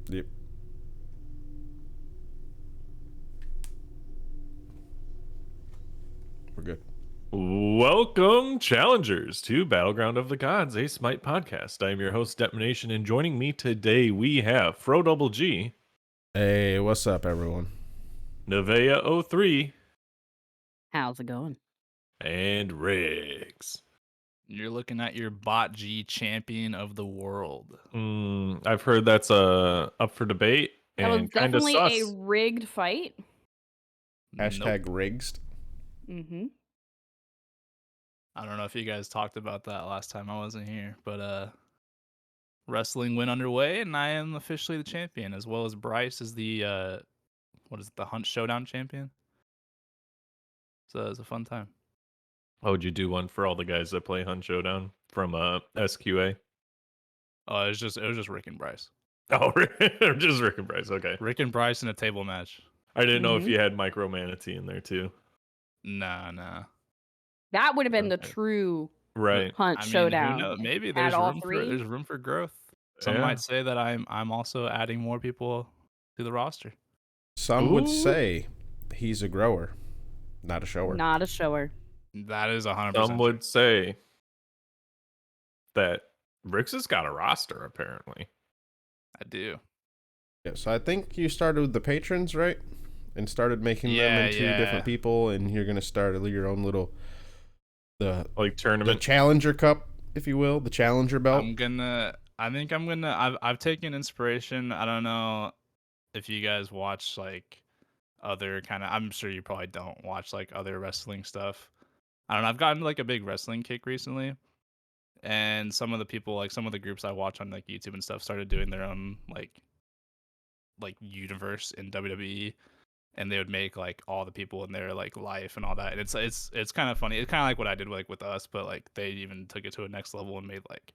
Yep. We're good. Welcome, challengers, to Battleground of the Gods, a Smite podcast. I am your host, Detonation, and joining me today we have Fro Double G. Hey, what's up, everyone? Nevea03. How's it going? And Riggs. You're looking at your bot G champion of the world. I've heard that's up for debate That was and kind of definitely sus. a rigged fight. Hashtag rigged. Mm-hmm. I don't know if you guys talked about that last time I wasn't here, but wrestling went underway, and I am officially the champion, as well as Bryce is the the Hunt Showdown champion. So it was a fun time. Oh, would you do one for all the guys that play Hunt Showdown from SQA? Oh, it was just Rick and Bryce. Oh, just Rick and Bryce. Okay. Rick and Bryce in a table match. I didn't know if you had Micro Manatee in there too. Nah. That would have been the true Hunt Showdown. Who knows? Maybe Add all there's room for growth. Some Yeah. might say that I'm also adding more people to the roster. Some would say he's a grower, not a shower. Not a shower. That is 100%. Some would say that Rix has got a roster, apparently. I do. Yeah, so I think you started with the patrons, right? And started making them into different people, and you're gonna start your own little tournament, the Challenger Cup, if you will, the Challenger Belt. I've taken inspiration. I don't know if you guys watch like other kind of. I'm sure you probably don't watch like other wrestling stuff. I don't know. I've gotten like a big wrestling kick recently, and some of the people, like some of the groups I watch on like YouTube and stuff, started doing their own like universe in WWE, and they would make like all the people in their like life and all that. And it's kind of funny. It's kind of like what I did like with us, but like they even took it to a next level and made like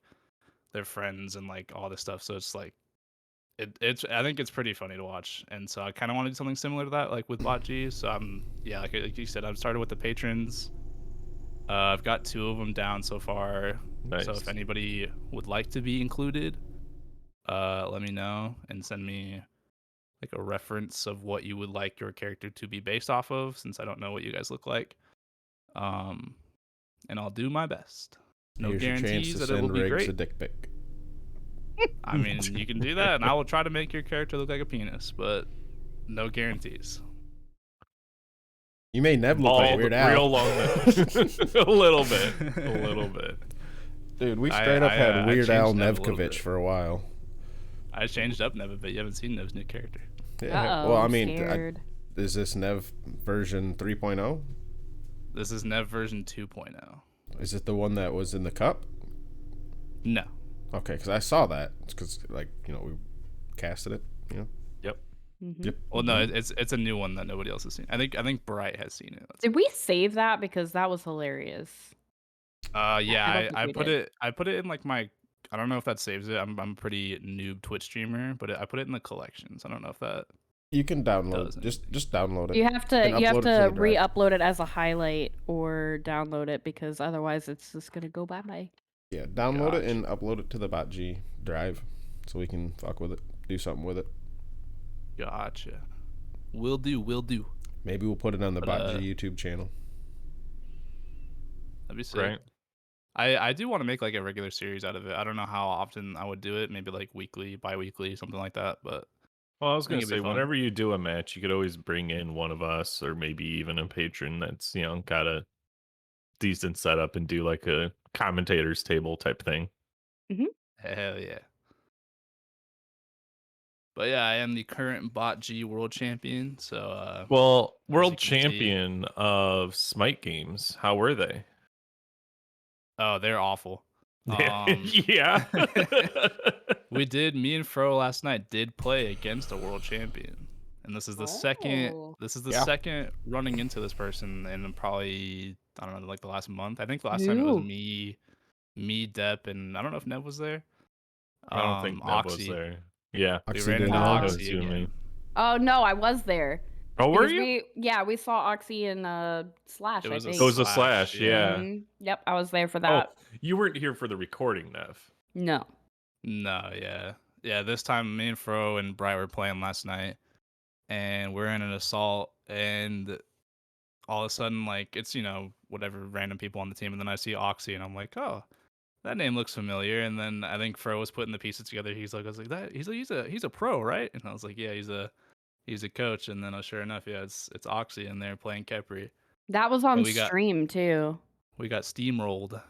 their friends and like all this stuff. So it's like it's I think it's pretty funny to watch. And so I kind of wanted something similar to that, like with Bot G. So like you said, I've started with the patrons. I've got 2 of them down so far. Nice. So if anybody would like to be included, let me know and send me like a reference of what you would like your character to be based off of, since I don't know what you guys look like. And I'll do my best. No Here's guarantees that it will be great. A dick pic. I mean, you can do that, and I will try to make your character look like a penis, but no guarantees. You made Nev look like Weird Al. Real long a little bit. Dude, we straight up had Weird Al Nev Nevkovich for a while. I changed up Nev, but you haven't seen Nev's new character. Yeah. Well, I mean, is this Nev version 3.0? This is Nev version 2.0. Is it the one that was in the cup? No. Okay, because I saw that. It's because, we casted it, Yep. Mm-hmm. Yep. Well, no, it's a new one that nobody else has seen. I think Bright has seen it. Did we save that? Because that was hilarious. Yeah, I put it in like my. I don't know if that saves it. I'm a pretty noob Twitch streamer, but I put it in the collections. I don't know if that. You can download. Just download it. You have to to re-upload it as a highlight or download it, because otherwise it's just gonna go bye-bye. Yeah, download it and upload it to the Bot G drive so we can fuck with it, do something with it. Gotcha. Will do. Maybe we'll put it on the Bot G YouTube channel. That'd be sick. Right. I do want to make like a regular series out of it. I don't know how often I would do it. Maybe like weekly, bi-weekly, something like that. But Well, I was going to say, whenever you do a match, you could always bring in one of us or maybe even a patron that's, got a decent setup and do like a commentator's table type thing. Mm-hmm. Hell yeah. But yeah, I am the current Bot G world champion. So world champion of Smite games. How were they? Oh, they're awful. Yeah. Me and Fro last night did play against a world champion. And this is the second running into this person in probably, I don't know, like the last month. I think the last time it was me, Depp, and I don't know if Nev was there. I don't think Nev was there. Yeah. We ran into Oxy again. Oh no, I was there. Oh, were you? We saw Oxy and Slash, I think. It was a Slash, yeah. Mm-hmm. Yep, I was there for that. Oh, you weren't here for the recording, Nev. No. No, yeah. Yeah, this time me and Fro and Bright were playing last night, and we're in an assault, and all of a sudden, like, it's, whatever random people on the team, and then I see Oxy, and I'm like, oh, that name looks familiar. And then I think Fro was putting the pieces together. He's like, I was like, he's a pro, right? And I was like, yeah, he's a coach. And then sure enough, yeah, it's Oxy, and they're playing Kepri. That was on And stream too. we got steamrolled.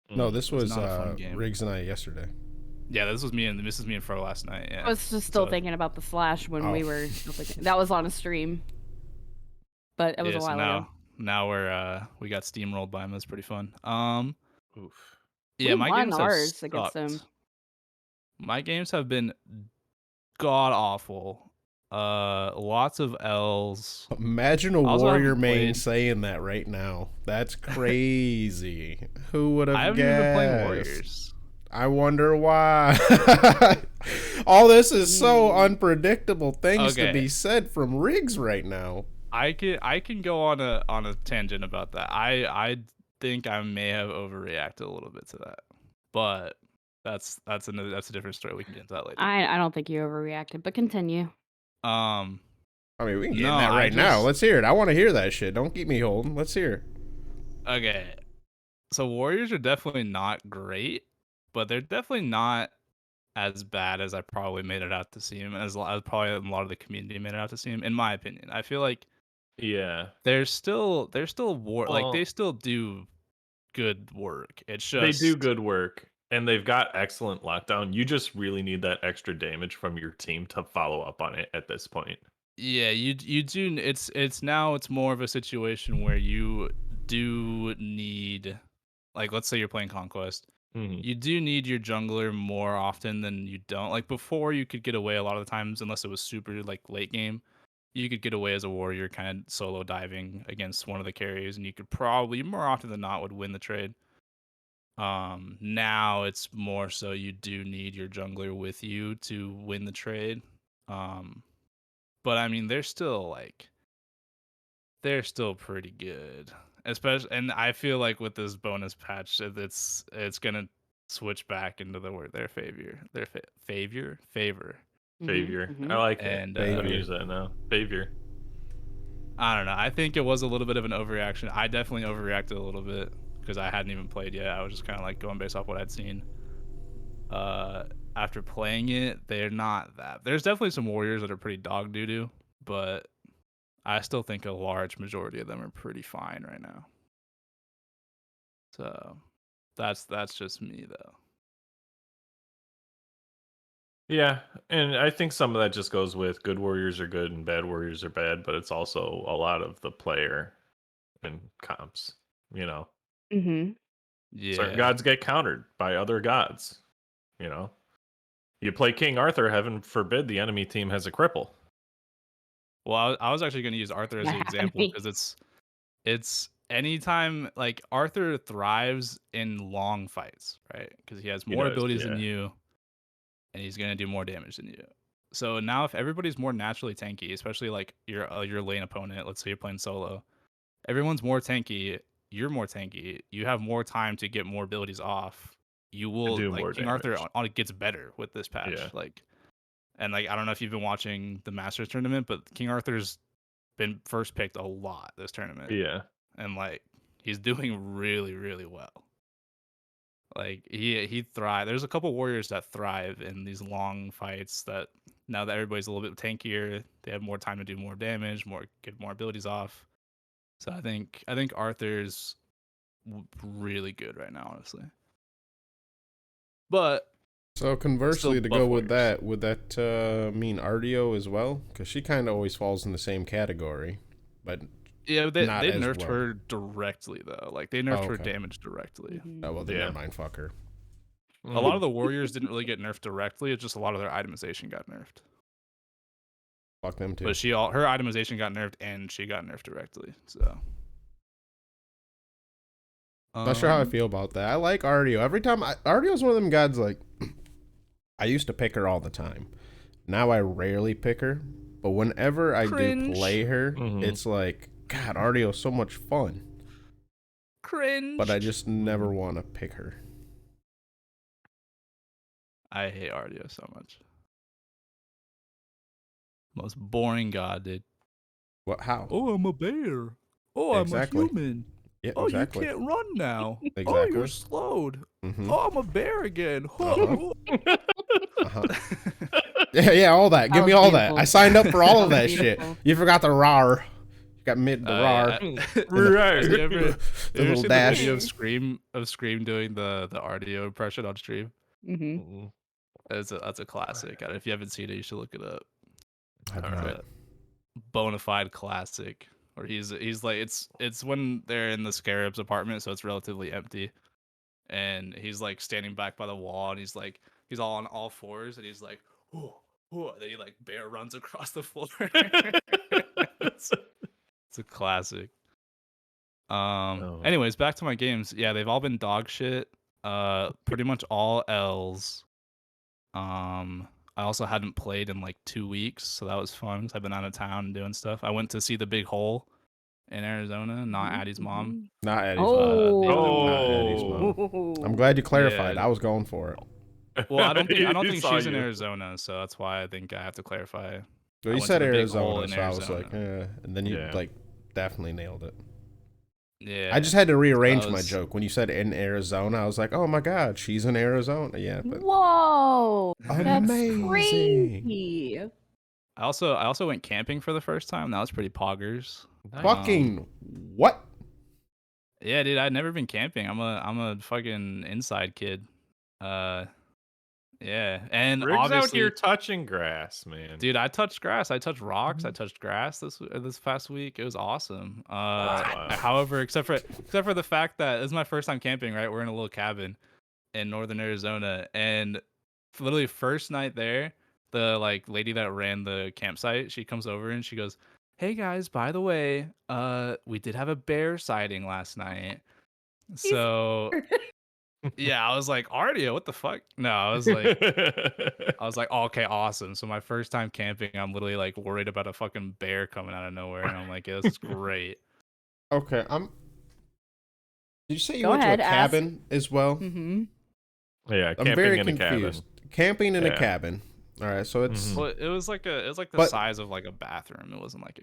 No, this It was was not a fun game. Riggs and I yesterday. Yeah, this is me and Fro last night. Yeah, I was just still thinking about the Slash when we were still thinking. That was on a stream, but it was a while ago. Now we got steamrolled by him. That's pretty fun. Oof. Yeah, We my won games ours have against sucked. him. My games have been god awful. Lots of L's. Imagine a Also Warrior haven't main played- saying that right now. That's crazy. Who would have I haven't guessed? even been playing Warriors. I wonder why. All this is so unpredictable. Things to Okay. be said from Riggs right now. I can go on a tangent about that. I think I may have overreacted a little bit to that, but that's a different story. We can get into that later. I don't think you overreacted, but continue. Um, I mean, we can get No, in that I right now. just- Let's hear it. I want to hear that shit. Don't keep me holding. Let's hear it. okay. So Warriors are definitely not great, but they're definitely not as bad as I probably made it out to seem, as probably a lot of the community made it out to seem, in my opinion. I feel like Yeah. they're still like Well- they still do good work. It's just They do good work, and they've got excellent lockdown. You just really need that extra damage from your team to follow up on it at this point. Yeah, you do. It's now it's more of a situation where you do need, like, let's say you're playing Conquest. Mhm. You do need your jungler more often than you don't. Like before, you could get away a lot of the times, unless it was super like late game. You could get away as a warrior, kind of solo diving against one of the carriers, and you could probably more often than not would win the trade. Now it's more so you do need your jungler with you to win the trade. But I mean, they're still pretty good. Especially, and I feel like with this bonus patch, it's gonna switch back into their favor. Favor. Savior. Mhm. I like And, it. I'm gonna Savior. use that now. Savior. I don't know. I think it was a little bit of an overreaction. I definitely overreacted a little bit because I hadn't even played yet. I was just kind of like going based off what I'd seen. After playing it, they're not that. There's definitely some warriors that are pretty dog doo doo, but I still think a large majority of them are pretty fine right now. So that's just me though. Yeah, and I think some of that just goes with good warriors are good and bad warriors are bad, but it's also a lot of the player and comps. Mhm. Yeah. Certain gods get countered by other gods. You play King Arthur, heaven forbid the enemy team has a cripple. Well, I was actually going to use Arthur as That the happened to example me. because it's anytime like Arthur thrives in long fights, right? Because he has He more does, abilities than yeah. you, and he's gonna do more damage than you. So now, if everybody's more naturally tanky, especially like your lane opponent, let's say you're playing solo, everyone's more tanky. You're more tanky. You have more time to get more abilities off. You will do like more King Arthur damage. on it gets better with this patch. Yeah. And I don't know if you've been watching the Masters tournament, but King Arthur's been first picked a lot this tournament. Yeah. And he's doing really, really well. Like he thrive. There's a couple warriors that thrive in these long fights that now that everybody's a little bit tankier, they have more time to do more damage, get more abilities off. So I think Arthur's really good right now, honestly. But So conversely, Still to buff go with warriors. that, would that mean Ardio as well? Because she kind of always falls in the same category, but yeah, they Not as nerfed well. her directly though. Like they nerfed her okay. damage directly. Mhm. oh well, then Yeah. never mind. Fuck her. A lot of the warriors didn't really get nerfed directly. It's just a lot of their itemization got nerfed. Fuck them too. But her itemization got nerfed and she got nerfed directly. So Not sure how I feel about that. I like Ardio. Every time Ardio's one of them gods. Like I used to pick her all the time. Now I rarely pick her, but whenever I do Cringe. play her, Mhm. it's like God, Ardio's so much fun. Cringe. But I just never want to pick her. I hate Ardio so much. Most boring god, dude. What? How? Oh, I'm a bear. Oh, Exactly. I'm a human. Yeah, Oh, exactly. you can't run now. Oh, Exactly. you're slowed. Mm-hmm. Oh, I'm a bear again. Uh-huh. Yeah, all that. Give That me was all beautiful. that. I signed up for all of That that was shit. beautiful. You forgot the rar. You got mid the rar. Have you Right. ever little seen dash. the video of Scream doing the audio impression on stream? Mm-hmm. That's a classic. If you haven't seen it, you should look it up. I've All not. right. Bona fide classic. Or he's like it's when they're in the Scarab's apartment, so it's relatively empty, and he's like standing back by the wall, and he's all on all fours, and he's like, oh, and then he like bear runs across the floor. It's a classic. Anyways, back to my games. Yeah, they've all been dog shit. Pretty much all L's. I also hadn't played in like 2 weeks, so that was fun because I've been out of town and doing stuff. I went to see the Big Hole in Arizona, not Addie's mom. Not Eddie's Oh. mom. Oh. Not Eddie's mom. I'm glad you clarified. Yeah. I was going for it. Well, I don't think Saw she's in you. Arizona, so that's why I think I have to clarify. Well, you went said to the Big Hole Arizona, in so I was like, Arizona. and then you Yeah. like definitely nailed it. Yeah. I just had to rearrange That my was- joke when you said in Arizona. I was like, oh my god, she's in Arizona. Yeah, but Whoa. That's amazing. crazy. I also went camping for the first time. That was pretty poggers. Fucking what? Yeah, dude, I'd never been camping. I'm a fucking inside kid. Yeah, and Riggs out obviously, here touching grass, man. dude, I touched grass. I touched rocks. I touched grass this past week. It was awesome. Wow. However, except for the fact that this is my first time camping. Right, we're in a little cabin in northern Arizona, and literally first night there, the like lady that ran the campsite, she comes over and she goes, "Hey guys, by the way, we did have a bear sighting last night." So yeah, I was like, Ardia, what the fuck? No, I was like, oh, okay, awesome. So my first time camping, I'm literally like worried about a fucking bear coming out of nowhere, and I'm like, yeah, this is great. Okay, Did you say you Go went ahead, to a ask. cabin as well? Mm-hmm. Yeah, I'm camping very in a confused. cabin. Camping in a Yeah. cabin. All right, so it's Well, it was like the But- size of like a bathroom. It wasn't like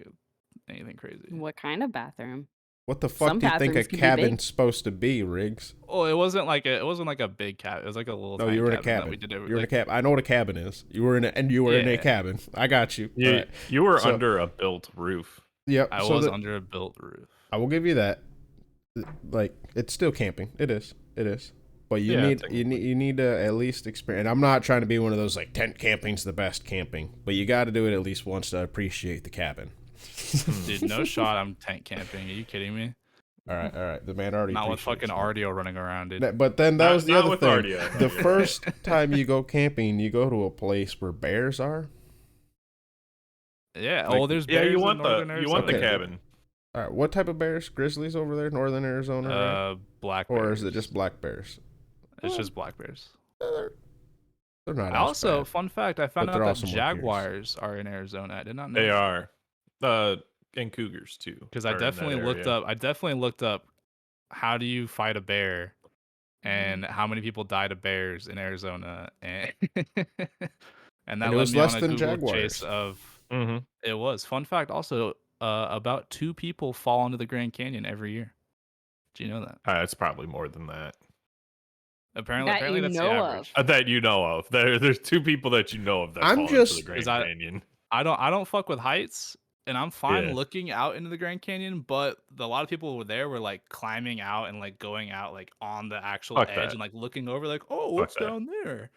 anything crazy. What kind of bathroom? what the fuck Some do you think a bathrooms can be cabin's big. supposed to be, Riggs? Oh, it wasn't like a big cabin. It was like a little. No, tiny you were in a that cabin. We did You were in a cabin. I know what a cabin is. You were in a Yeah. cabin. I got you. You, All right. you were So- under a built roof. Yep. I so was the- under a built roof. I will give you that. Like, it's still camping. It is. It is. But you Yeah, need technically. you need to at least experience. And I'm not trying to be one of those like tent camping's the best camping, but you got to do it at least once to appreciate the cabin. Dude, no shot. I'm tent camping. Are you kidding me? All right. The man already Not with appreciates fucking that. RDO running around, dude. But then that Not- was the not other with thing. RDO, no, The you're right. first time you go camping, you go to a place where bears are. Yeah. Like, There's yeah, bears you in want northern the you want the Okay. Arizona. cabin. All right, what type of bears? Grizzlies over there, northern Arizona, right? Black Or bears. is it just black bears? It's just black bears. They're not. I as also, bad. fun fact, I found But out they're that also more curious. jaguars are in Arizona. I did not know. They are. And cougars too. Because are I in that definitely looked area. up. I definitely looked up how do you fight a bear, and how many people die to bears in Arizona, and and that And it led was me less on a than Google jaguars. chase of. Mhm. It was fun fact. Also, about 2 people fall into the Grand Canyon every year. Do you know that? It's probably more than that. Apparently, That you that's the know average. That you know of. There's 2 people that you know of that I'm fall into just- the Grand 'Cause I- Canyon. I don't fuck with heights, and I'm fine Yeah. looking out into the Grand Canyon, but a lot of people were there were like climbing out and like going out like on the actual Fuck edge that. and like looking over like, oh, Fuck what's that. down there?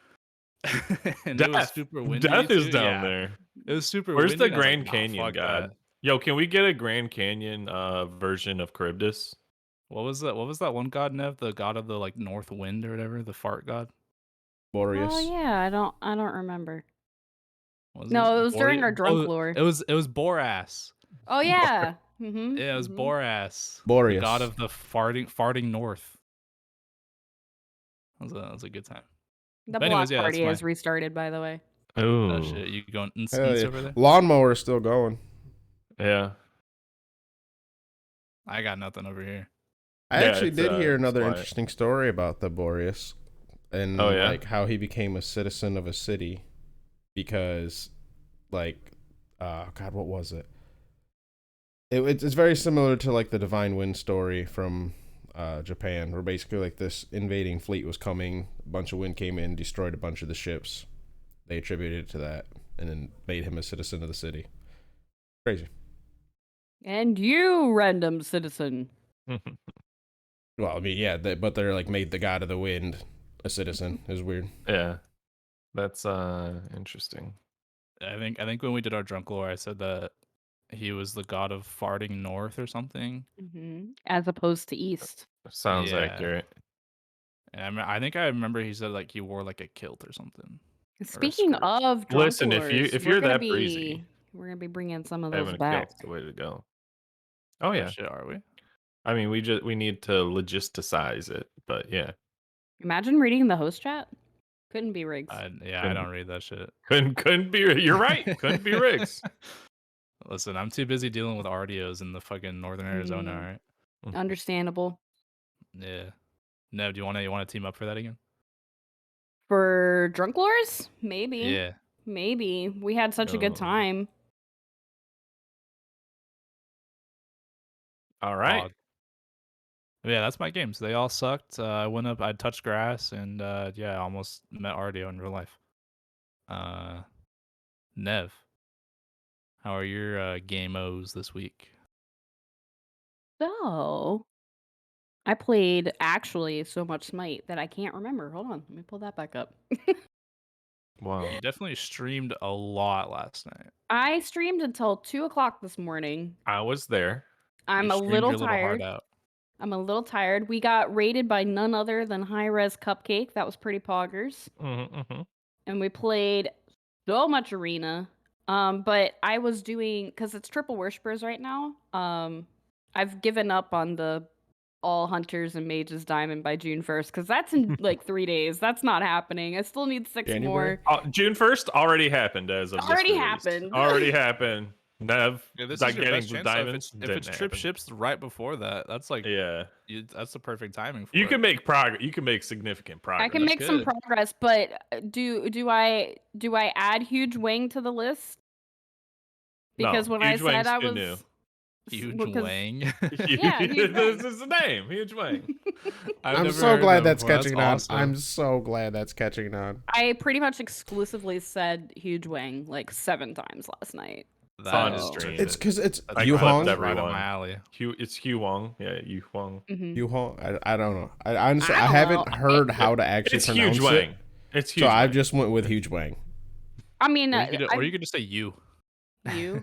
And it was Death. super windy. Death is too. down Yeah, there. It was super Where's windy. the and I was like, Grand "Nah, Canyon fuck god? that." Yo, can we get a Grand Canyon version of Charybdis? What was that? What was that one god, Nev? The god of the like north wind or whatever, the fart god? Boreas. Oh yeah, I don't remember. Was No, it was during our drunk Oh, lore. It was Boras. Oh yeah. Mm-hmm. Yeah, it was Boras. The Boreas. god of the farting north. That was a good time. The But anyways, block yeah, that's party my- has restarted, by the way. Oh, Oh shit, you going Hell yeah. over there? Lawnmower is still going. yeah. I got nothing over here. I Yeah, actually it's, did hear it's another quiet. interesting story about the Boreas and Oh, yeah? like how he became a citizen of a city because like God, what was it? It's very similar to like the Divine Wind story from Japan, where basically like this invading fleet was coming, a bunch of wind came in, destroyed a bunch of the ships. They attributed it to that, and then made him a citizen of the city. Crazy. And you, random citizen. Well, I mean, yeah, but they're like made the god of the wind a citizen. It was weird. Yeah, that's interesting. I think when we did our drunk lore, I said that he was the god of farting north or something. As opposed to east. Sounds accurate. And I think I remember he said like he wore like a kilt or something. Speaking of drunk listen, lores, if you're that breezy, we're gonna be bringing some of those having a back. kilt's the way to go. Oh yeah, shit, are we? I mean, we need to logisticize it, but yeah. Imagine reading the host chat. Couldn't be Riggs. I don't read that shit. Couldn't be. You're right. Couldn't be Riggs. Listen, I'm too busy dealing with RDOs in the fucking northern Arizona. All right. Understandable. Yeah. Nev, do you want to team up for that again? For drunk lores? Maybe. Yeah. Maybe. We had such a good time. All right. Yeah, that's my games. They all sucked. I went up, I touched grass, and I almost met RDO in real life. Nev, how are your game-os this week? So, I played actually so much Smite that I can't remember. Hold on, let me pull that back up. Wow. You definitely streamed a lot last night. I streamed until 2 o'clock this morning. I was there. I'm a little tired. I'm a little tired. We got raided by none other than High Res Cupcake. That was pretty poggers. And we played so much arena. But I was doing, because it's triple worshippers right now. I've given up on the all hunters and mages diamond by June 1st, because that's in like 3 days. That's not happening. I still need 6 more. June 1st already happened as of already happened. Already happened. Nev, this like is your getting best chance, diamonds. If it's trip ships right before that, that's like that's the perfect timing for you can make progress. You can make significant progress. I can make some progress, but do I add Huge Wang to the list? Because when I said I was new. Huge Wang. Yeah, this is the name. Huge Wang. I'm so glad that's catching on. I'm so glad that's catching on. I pretty much exclusively said Huge Wang like 7 times last night. Fun stream. It's because it's Yu Hong. Right up my alley. It's Yu Wong. Yeah, Yu Hong. Yu Hong. I don't know. I honestly I haven't heard how to actually pronounce Huge Wang. It's Huge. So Wang. I just went with Huge Wang. I mean, or you could just say you. You.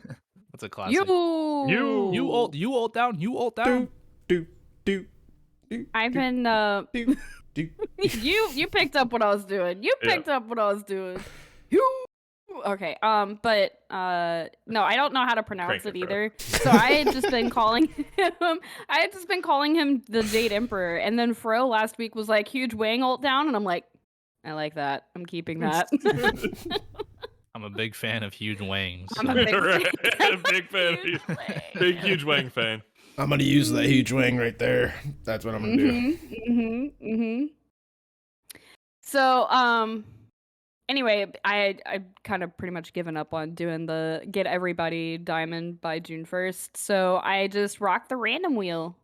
That's a classic. You ult down. Do. I've been you picked up what I was doing. You picked up what I was doing. Okay. But no, I don't know how to pronounce it either. So I had just been calling him the Jade Emperor, and then Fro last week was like Huge Wang ult down, and I'm like, I like that. I'm keeping that. I'm a big fan of Huge Wangs. I'm a big fan of big Huge Wang fan. I'm gonna use that Huge Wang right there. That's what I'm gonna do. So anyway, I kind of pretty much given up on doing the get everybody diamond by June 1st. So I just rocked the random wheel.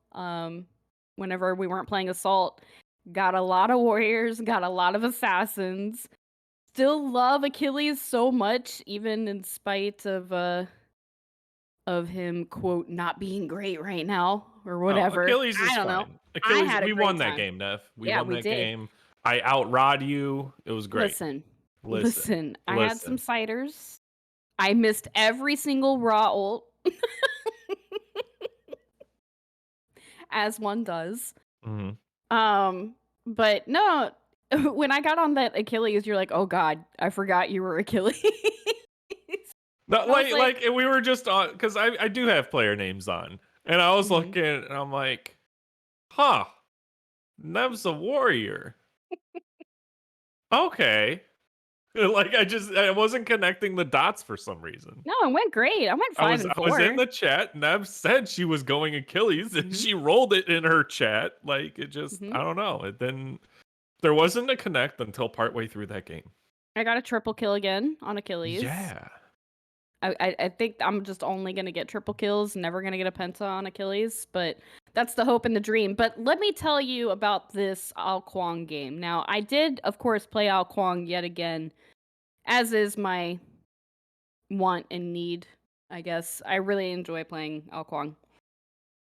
Whenever we weren't playing assault, got a lot of warriors, got a lot of assassins. Still love Achilles so much, even in spite of him, quote, not being great right now or whatever. Achilles is fine. Know. Achilles, we won that game, Nev. We won that game. I outrod you. It was great. Listen. I had some ciders. I missed every single raw ult. As one does. But no, when I got on that Achilles, you're like, oh God, I forgot you were Achilles. No, like we were just on, because I do have player names on, and I was looking, and I'm like, huh, Nev's a warrior. Okay. Like I wasn't connecting the dots for some reason. No, it went great. I went 5 and 4. I was in the chat. Nev said she was going Achilles, and she rolled it in her chat. Like it just, I don't know. It didn't. There wasn't a connect until partway through that game. I got a triple kill again on Achilles. Yeah. I think I'm just only gonna get triple kills, never gonna get a penta on Achilles, but that's the hope and the dream. But let me tell you about this Ao Kuang game. Now, I did, of course, play Ao Kuang yet again, as is my want and need, I guess. I really enjoy playing Ao Kuang.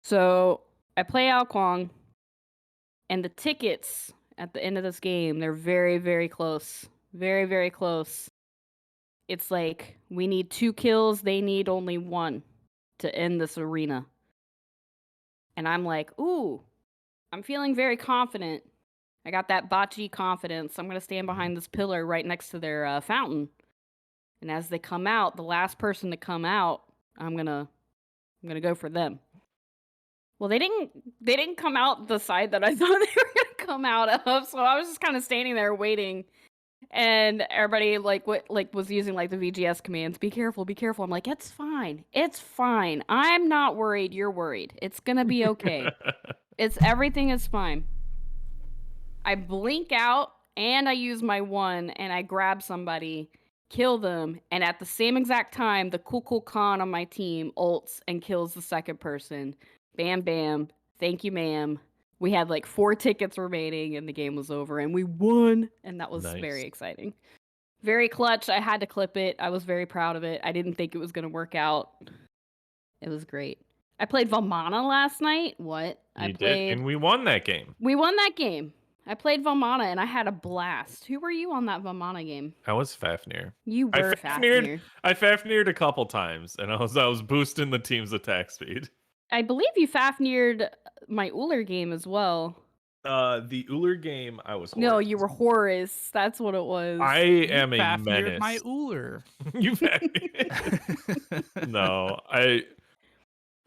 So I play Ao Kuang, and the tickets at the end of this game, they're very, very close. Very, very close. It's like, we need 2 kills, they need only 1 to end this arena. And I'm like, ooh, I'm feeling very confident. I got that bocce confidence. I'm going to stand behind this pillar right next to their fountain. And as they come out, the last person to come out, I'm going to go for them. Well, they didn't come out the side that I thought they were going to come out of. So I was just kind of standing there waiting. And everybody was using like the VGS commands. Be careful, be careful. I'm like, it's fine. It's fine. I'm not worried. You're worried. It's going to be okay. Everything is fine. I blink out and I use my 1 and I grab somebody, kill them, and at the same exact time, the Cool Khan on my team ults and kills the second person. Bam, bam. Thank you, ma'am. We had like 4 tickets remaining and the game was over and we won. And that was very exciting. Very clutch. I had to clip it. I was very proud of it. I didn't think it was going to work out. It was great. I played Vamana last night. What? You did, and we won that game. We won that game. I played Vamana and I had a blast. Who were you on that Vamana game? I was Fafnir. You were Fafnir. I Fafnired a couple times, and I was boosting the team's attack speed. I believe you Fafnired my Uller game as well. The Uller game, I was Horus. No, you were Horus. That's what it was. I am a Fafnired menace. my Uller. You Fafnired. No,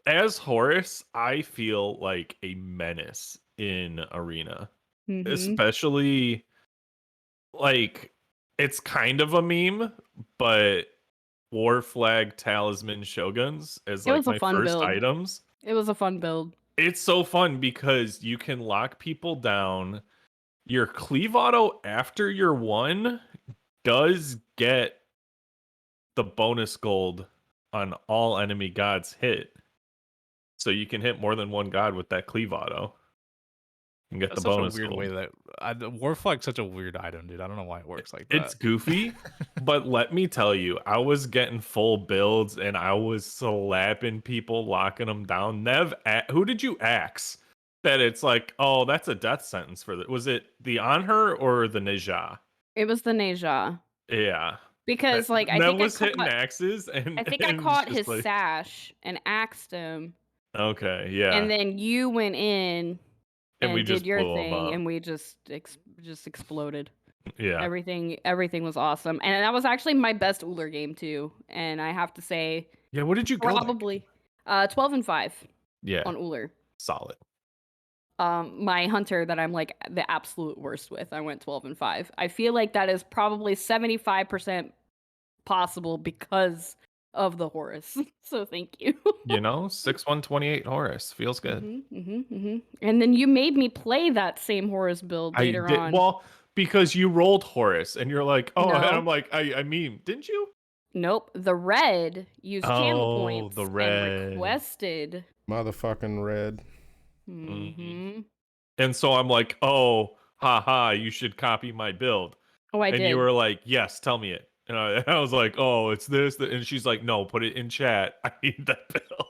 as Horus, I feel like a menace in Arena. Mm-hmm. Especially, like, it's kind of a meme, but War Flag, Talisman, Shoguns as like my first build. Items. It was a fun build. It's so fun because you can lock people down. Your cleave auto after your 1 does get the bonus gold on all enemy gods hit. So you can hit more than 1 god with that cleave auto. And get That's the bonus such a weird gold. way that War Flag's such a weird item, dude. I don't know why it works like that. It's goofy, but let me tell you, I was getting full builds and I was slapping people, locking them down. Who did you axe? That it's like, oh, that's a death sentence for that. Was it the Anhur or the Neja? It was the Neja. Yeah. Because I think was hitting axes, and I think I caught his sash and axed him. Okay, yeah. And then you went in and we did just your blew thing, him up. and we just exploded. Yeah. Everything was awesome, and that was actually my best Uller game too. And I have to say, yeah. What did you go? Probably 12-5. Yeah. On Uller. Solid. My hunter that I'm like the absolute worst with, I went 12-5. I feel like that is probably 75% possible because of the Horus. So thank you. 6/128 Horus feels good. And then you made me play that same Horus build later on. Well, because you rolled Horus and you're like, oh, no. And I'm like, I mean, didn't you? Nope. The red used channel points the red. And requested. Motherfucking red. Mm-hmm. And so I'm like, oh, haha, you should copy my build. Oh, I did. And you were like, yes, tell me it. And I was like, oh, it's this. And she's like, no, put it in chat. I need that build.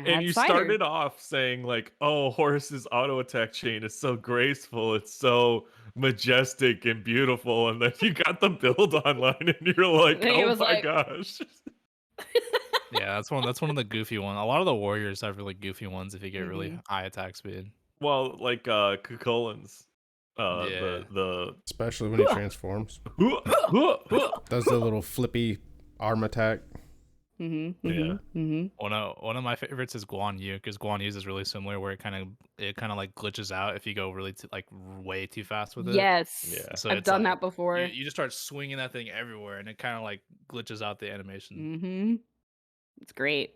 And you started off saying like, oh, Horus's auto attack chain is so graceful. It's so majestic and beautiful. And then you got the build online and you're like, oh my gosh. Yeah, that's one of the goofy ones. A lot of the warriors have really goofy ones if you get really high attack speed. Well, like Kukulkan's. Especially when he transforms. Does the little flippy arm attack. Yeah. One of my favorites is Guan Yu, because Guan Yu is really similar, where it kind of like glitches out if you go really way too fast with it. Yes. Yeah. So I've done that before. You just start swinging that thing everywhere, and it kind of like glitches out the animation. It's great.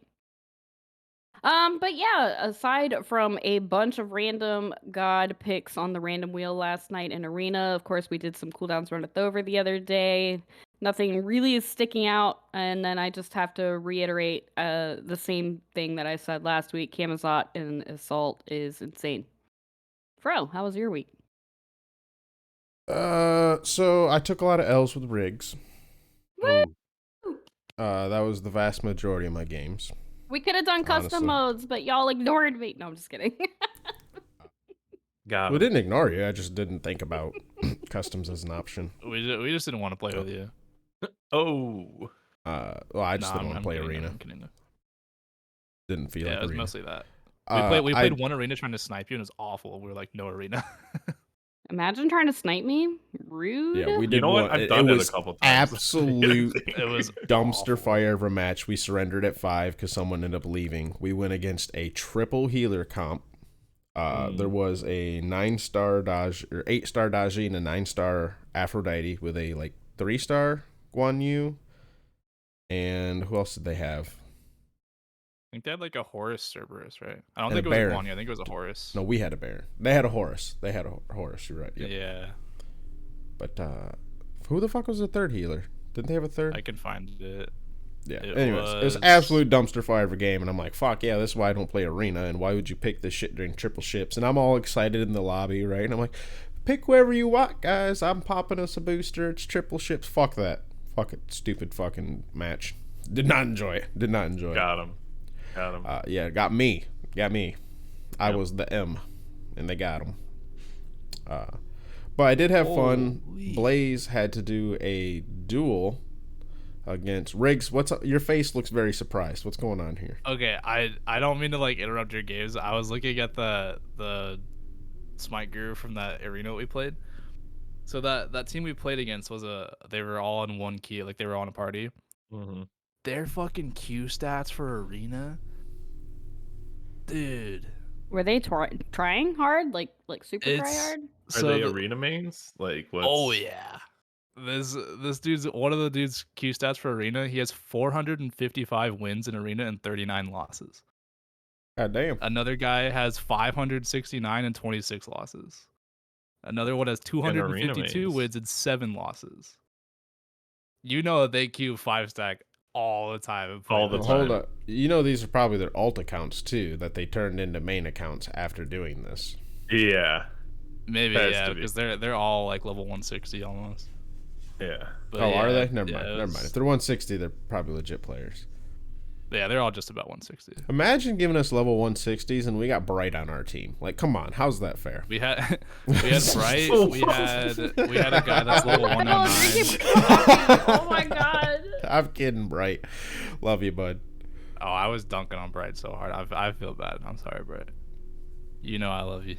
But yeah, aside from a bunch of random god picks on the random wheel last night in Arena, of course we did some cooldowns run it over the other day. Nothing really is sticking out, and then I just have to reiterate the same thing that I said last week. Camazot and Assault is insane. Fro, how was your week? So I took a lot of L's with rigs. Woo! That was the vast majority of my games. We could have done custom modes, but y'all ignored me. No, I'm just kidding. We didn't ignore you. I just didn't think about customs as an option. We just didn't want to play with you. Oh. Well, I just didn't want to play Arena. Didn't feel like it was Arena. mostly that. We played one Arena trying to snipe you, and it was awful. We were like, no Arena. Imagine trying to snipe me. Rude. Yeah, we did. You know what? I've done it a couple times. Absolute it was dumpster awful. fire of a match. We surrendered at 5 because someone ended up leaving. We went against a triple healer comp. There was a 9-star Dodge or 8-star Daji and a 9-star Aphrodite with a 3-star Guan Yu. And who else did they have? I think they had a Horus Cerberus, right? I don't And think it a was Baron. a Guan Yu. I think it was a Horus. No, we had a Baron. They had a Horus. You're right. Yep. Yeah. But who the fuck was the third healer? Didn't they have a third? I can find it. Yeah. It was absolute dumpster fire of a game, and I'm like, fuck yeah, this is why I don't play Arena, and why would you pick this shit during triple ships? And I'm all excited in the lobby, right? And I'm like, pick whoever you want, guys. I'm popping us a booster. It's triple ships. Fuck that. Fuck it. Stupid fucking match. Did not enjoy it. Got him. Yeah, got me. I was the M, and they got him. But I did have fun. Blaze had to do a duel against Riggs. What's up? Your face looks very surprised. What's going on here? Okay, I don't mean to interrupt your games. I was looking at the Smite Guru from that arena we played. So that team we played against they were all in one key, they were on a party. Mm-hmm. Their fucking Q stats for arena, dude. Were they trying hard, like super try hard? Are they arena mains? What's... Oh yeah. This dude's one of the dude's Q stats for arena. He has 455 wins in arena and 39 losses. God damn. Another guy has 569 and 26 losses. Another one has 252 wins and 7 losses. You know they Q 5-stack all the time. Hold up. You know these are probably their alt accounts too that they turned into main accounts after doing this. Yeah. Maybe, yeah, because they're all level 160 almost. Yeah. But are they? Never mind. If they're 160, they're probably legit players. Yeah, they're all just about 160. Imagine giving us level 160s and we got Bright on our team. Come on, how's that fair? We had Bright. we had a guy that's level 109. Oh my god. I'm kidding, Bright. Love you, bud. Oh, I was dunking on Bright so hard. I feel bad. I'm sorry, Bright. You know I love you.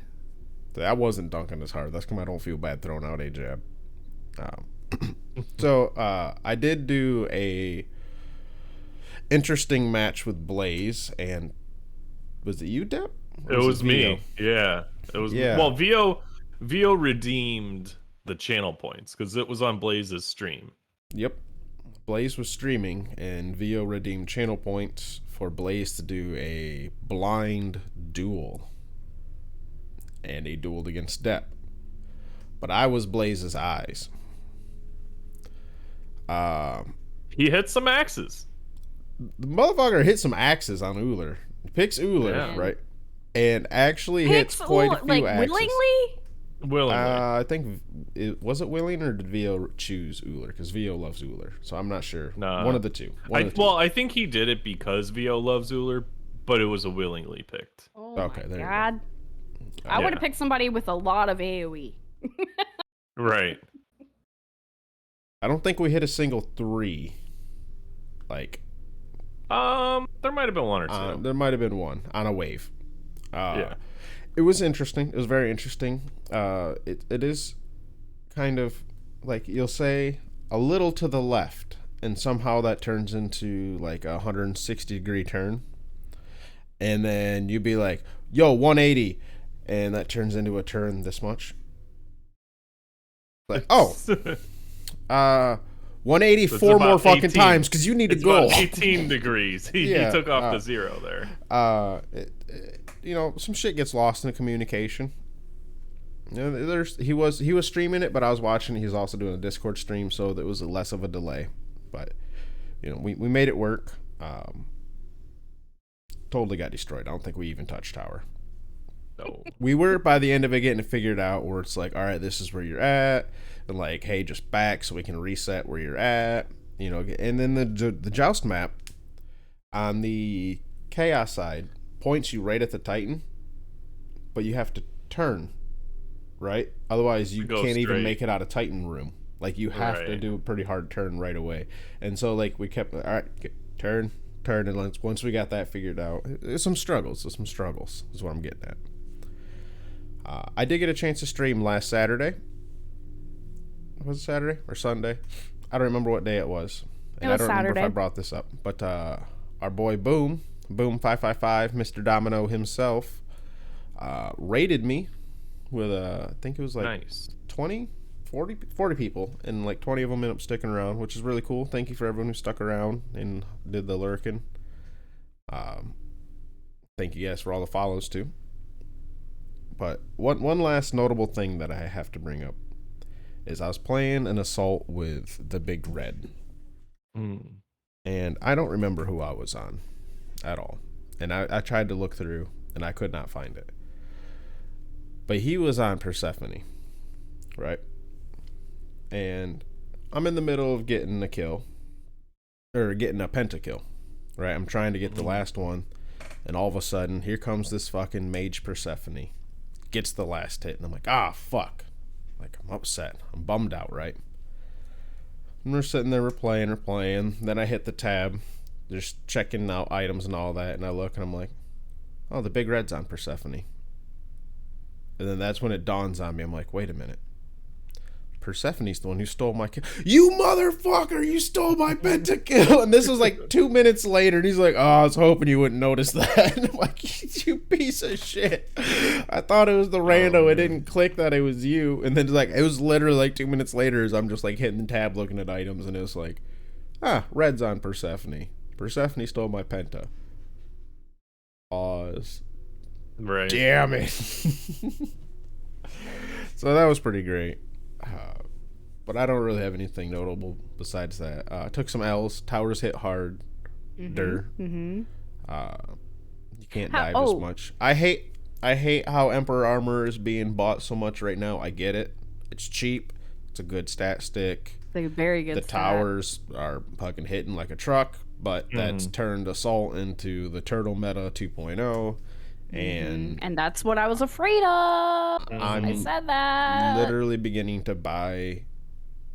I wasn't dunking as hard. That's because I don't feel bad throwing out a jab. So I did do a interesting match with Blaze, and was it you, Depp? It was me. Yeah, it was. Yeah. Well, Vio redeemed the channel points because it was on Blaze's stream. Yep, Blaze was streaming, and Vio redeemed channel points for Blaze to do a blind duel, and he dueled against Depp. But I was Blaze's eyes. He hit some axes. The motherfucker hit some axes on Uller. Picks Uller, right? And actually hits quite a few axes. Willingly? I think was it willing, or did Vio choose Uller? Because Vio loves Uller, so I'm not sure. Nah. One of the two. Well, I think he did it because Vio loves Uller, but it was a willingly picked. Oh okay, my there god. you go. I would have picked somebody with a lot of AoE. Right. I don't think we hit a single 3. There might have been one or two. There might have been one on a wave. Yeah. It was interesting. It was very interesting. It is kind of you'll say a little to the left, and somehow that turns into a 160-degree turn. And then you'd be like, yo, 180. And that turns into a turn this much. 180 So four more fucking 18. times because you need to It's go. about 18 degrees. He took off the 0 there. Some shit gets lost in the communication. You know, he was streaming it, but I was watching. He was also doing a Discord stream, so there was less of a delay. But you know, we made it work. Totally got destroyed. I don't think we even touched tower. No. We were by the end of it getting it figured out, where it's like, all right, this is where you're at, and like, hey, just back so we can reset where you're at. You know, and then the joust map on the chaos side points you right at the Titan, but you have to turn, right? Otherwise, you can't even make it out of Titan room. Like, you have to do a pretty hard turn right away. And so, like, we kept, all right, turn, and once we got that figured out, there's some struggles. Is what I'm getting at. I did get a chance to stream last Saturday. Was it Saturday or Sunday? I don't remember what day it was. And I don't remember if I brought this up. But our boy Boom 555, Mr. Domino himself, raided me with I think it was like 20, 40 people, and like 20 of them ended up sticking around, which is really cool. Thank you for everyone who stuck around and did the lurking. Thank you guys for all the follows too. But one last notable thing that I have to bring up is I was playing an assault with the Big Red. And I don't remember who I was on at all. And I tried to look through, and I could not find it. But he was on Persephone, right? And I'm in the middle of getting a kill, or getting a pentakill, right? I'm trying to get the last one, and all of a sudden, here comes this fucking mage Persephone. Gets the last hit, and I'm like, fuck. Like, I'm upset. I'm bummed out, right? And we're sitting there, we're playing. Then I hit the tab, just checking out items and all that, and I look, and I'm like, oh, the Big Red's on Persephone. And then that's when it dawns on me. I'm like, wait a minute. Persephone's the one who stole my kill. You motherfucker, you stole my pentakill. And this was like 2 minutes later, and he's like, oh, I was hoping you wouldn't notice that. And I'm like, you piece of shit. I thought it was the rando. It didn't click that it was you. And then like, it was literally like 2 minutes later as I'm just like hitting the tab looking at items, and it was like, red's on Persephone. Persephone stole my penta. Pause. Right. Damn it. So that was pretty great. But I don't really have anything notable besides that. I took some L's. Towers hit hard. You can't dive as much. I hate how Emperor armor is being bought so much right now. I get it. It's cheap. It's a good stat stick. It's like a very good The towers are fucking hitting like a truck, but that's turned assault into the turtle meta 2.0. And that's what I was afraid of. I said that. Literally beginning to buy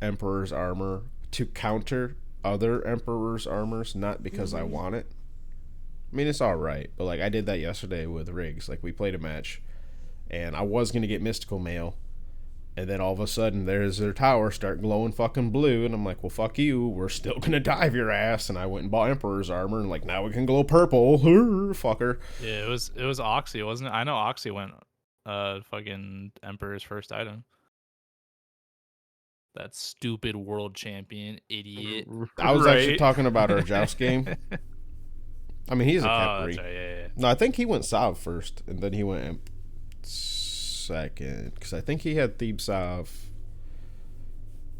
Emperor's armor to counter other Emperor's armors, not because I want it. I mean, it's all right, but like I did that yesterday with Riggs. Like we played a match, and I was gonna get Mystical Mail, and then all of a sudden there's their tower start glowing fucking blue, and I'm like, well, fuck you, we're still gonna dive your ass. And I went and bought Emperor's armor, and like now we can glow purple. Fucker. Yeah, it was Oxy, wasn't it? I know Oxy went fucking Emperor's first item. That stupid world champion idiot. I was actually talking about our joust game. I mean, he's a Capri. Right, yeah. No, I think he went Sav first, and then he went Imp second, because I think he had Thebe Sav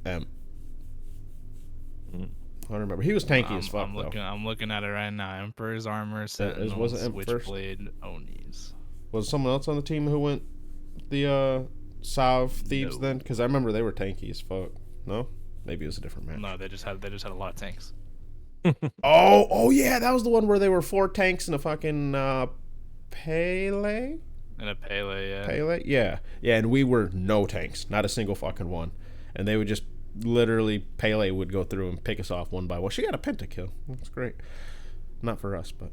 Imp. I don't remember. He was tanky as fuck, though. I'm looking at it right now. Emperor's armor, Sentinels, was it Imp Switchblade, Onis. Was someone else on the team who went the Sav Thebes then? Because I remember they were tanky as fuck. No? Maybe it was a different match. No, they just had a lot of tanks. Oh yeah, that was the one where they were 4 tanks and a fucking Pele? And a Pele, yeah. Pele? Yeah. Yeah, and we were no tanks. Not a single fucking one. And they would just literally, Pele would go through and pick us off one by one. She got a pentakill. That's great. Not for us, but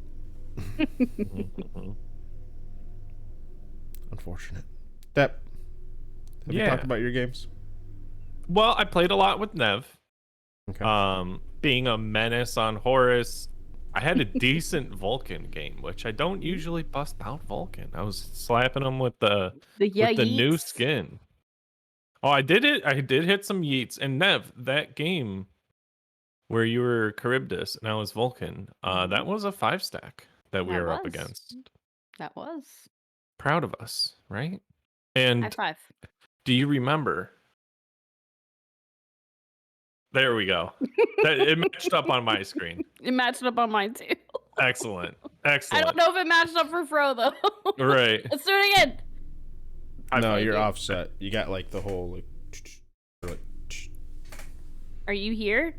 unfortunate. Depp, have you talked about your games? Well, I played a lot with Nev. Okay. Being a menace on Horus, I had a decent Vulcan game, which I don't usually bust out Vulcan. I was slapping them with the new skin. Oh, I did it. I did hit some yeets. And Nev, that game where you were Charybdis and I was Vulcan, that was a 5-stack that we were up against. That was. Proud of us, right? And high five. Do you remember? There we go. It matched up on my screen. It matched up on mine too. Excellent. I Excellent. don't know if it matched up for Fro though. Right. Let's do it again. No, you're offset. You got like the whole like. Are you here?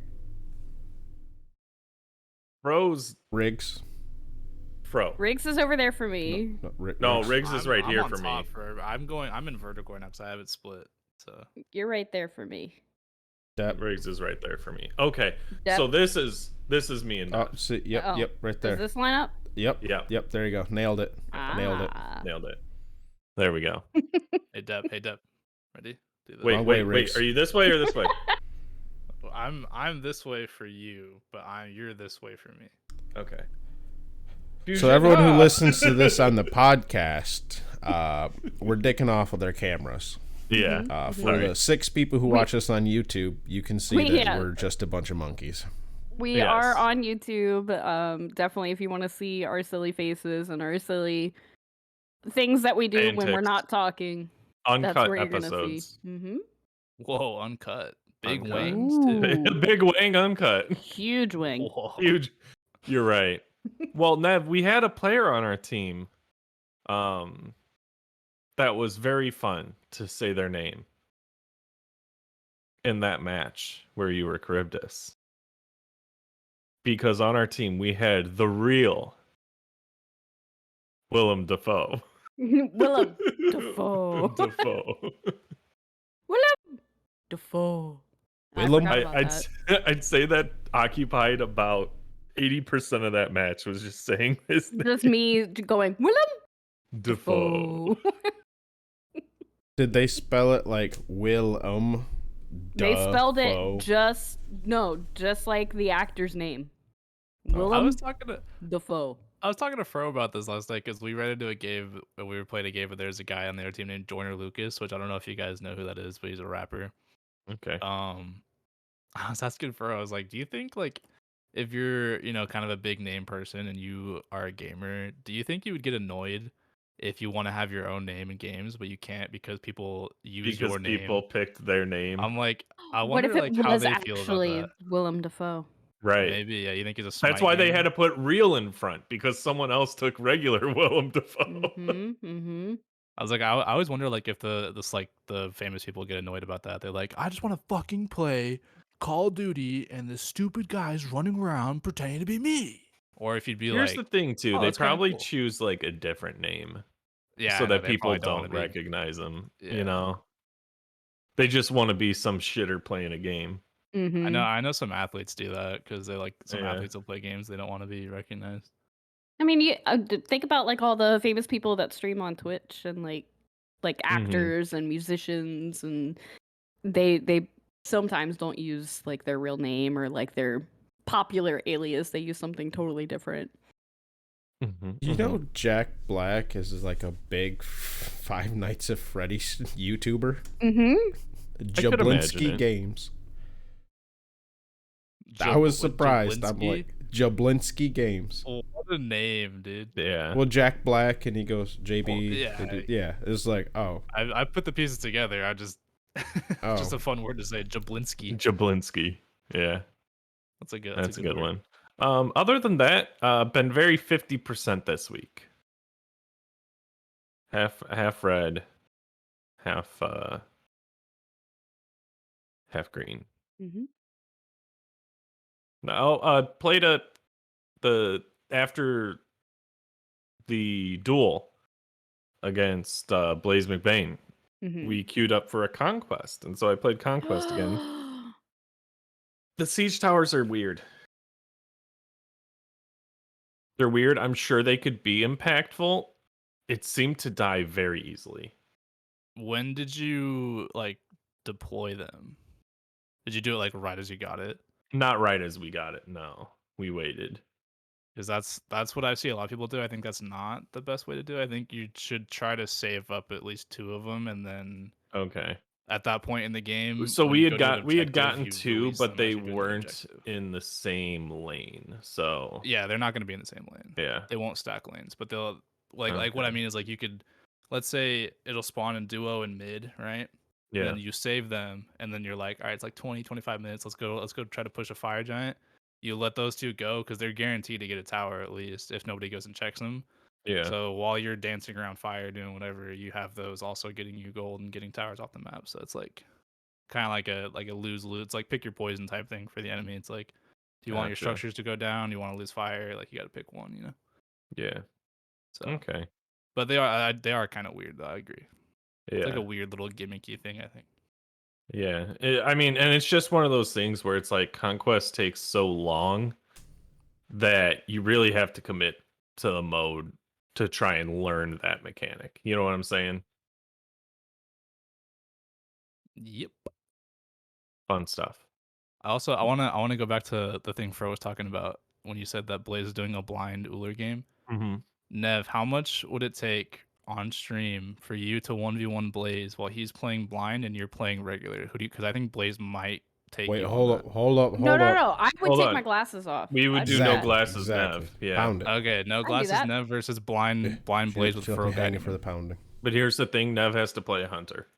Fro's Riggs. Fro. Riggs is over there for me. No, Riggs is right here on for me. top I'm in vertical now because I have it split. So You're right there for me. Riggs is right there for me. Okay. Dep. So this is me and Oh, see, yep, right there. Does this line up? Yep. There you go. Nailed it. Nailed it. There we go. Hey Dep. Ready? Do this. Wait. Are you this way or this way? I'm this way for you, but you're this way for me. Okay. So everyone who listens to this on the podcast, we're dicking off with their cameras. Yeah. For the 6 people who watch us on YouTube, you can see that we're just a bunch of monkeys. We are on YouTube. Definitely, if you want to see our silly faces and our silly things that we do when we're not talking, uncut that's where episodes. You're gonna see. Mm-hmm. Whoa, uncut. Big Uncut. wings too. Big wing uncut. Huge wing. Whoa. Huge. You're right. Well, Nev, we had a player on our team that was very fun to say their name in that match where you were Charybdis. Because on our team we had the real Willem Dafoe. Willem Dafoe. Willem Dafoe. I'd say that occupied about 80% of that match was just saying his name. Just me going, Willem Dafoe. Did they spell it like Willem? They spelled it just like the actor's name. Willem I was talking to Dafoe. I was talking to Fro about this last night because we ran into a game. We were playing a game, but there's a guy on their team named Joyner Lucas, which I don't know if you guys know who that is, but he's a rapper. Okay. I was asking Fro, I was like, do you think like if you're, kind of a big name person and you are a gamer, do you think you would get annoyed if you want to have your own name in games, but you can't because people use your name? Because people picked their name. I'm like, I What wonder if it like how was they feel about actually that. Willem Dafoe? Right. Maybe, yeah. You think he's a smite That's why they gamer? had to put real in front because someone else took regular Willem Dafoe. Mm-hmm. I was like, I always wonder like if the famous people get annoyed about that. They're like, I just want to fucking play Call of Duty and the stupid guys running around pretending to be me. Or if you'd be Here's like, the thing too, oh, they that's kinda probably cool. choose like a different name. Yeah, so I know, that they people probably don't wanna be- recognize them. Yeah. They just want to be some shitter playing a game. Mm-hmm. I know some athletes do that because they like some athletes will play games they don't want to be recognized. I mean, you think about like all the famous people that stream on Twitch and like actors and musicians, and they sometimes don't use like their real name or like their popular alias. They use something totally different. You know, Jack Black is like a big Five Nights at Freddy's YouTuber. Jablinski Games. I was surprised. I'm like, Jablinski Games. Oh, what a name, dude. Yeah. Well, Jack Black, and he goes JB. Well, yeah. It's like, oh. I put the pieces together. I just just a fun word to say, Jablinski. Jablinski. Yeah. That's a good one. Other than that, been very 50% this week. Half red, half green. Now, played after the duel against Blaze McBain. We queued up for a Conquest, and so I played Conquest again. The siege towers are weird. They're weird. I'm sure they could be impactful. It seemed to die very easily. When did you like deploy them? Did you do it like right as you got it? Not right as we got it. No, we waited. Because that's what I see a lot of people do. I think that's not the best way to do it. I think you should try to save up at least 2 of them, and then at that point in the game. So we had gotten 2, but they weren't in the same lane. So yeah, they're not going to be in the same lane. Yeah, they won't stack lanes, but they'll like what I mean is like you could, let's say it'll spawn in duo and mid, right? And then you save them, and then you're like, all right, it's like 20, 25 minutes. Let's go try to push a fire giant. You let those two go because they're guaranteed to get a tower at least if nobody goes and checks them. Yeah. So while you're dancing around fire doing whatever, you have those also getting you gold and getting towers off the map. So it's like kind of like a lose-lose. It's like pick your poison type thing for the enemy. It's like, do you want your structures to go down? Do you want to lose fire? Like you got to pick one, you know? Yeah. So okay. But they are kind of weird though. I agree. Yeah. It's like a weird little gimmicky thing, I think. Yeah. I mean, and it's just one of those things where it's like Conquest takes so long that you really have to commit to the mode to try and learn that mechanic. You know what I'm saying? Yep. Fun stuff. I wanna go back to the thing Fro was talking about when you said that Blaze is doing a blind Uller game. Mm-hmm. Nev, how much would it take on stream for you to 1v1 Blaze while he's playing blind and you're playing regular? Because I think Blaze might take Wait, you hold on up, that. hold up, hold No, up. no, no. I would Hold take on. my glasses off. We would I'd do do no that. glasses, Exactly. Nev. Yeah. Pound it. Okay, no I'd do glasses that. Nev versus blind Blaze with She'll Fro be hanging guiding for the him. pounding. But here's the thing: Nev has to play a hunter.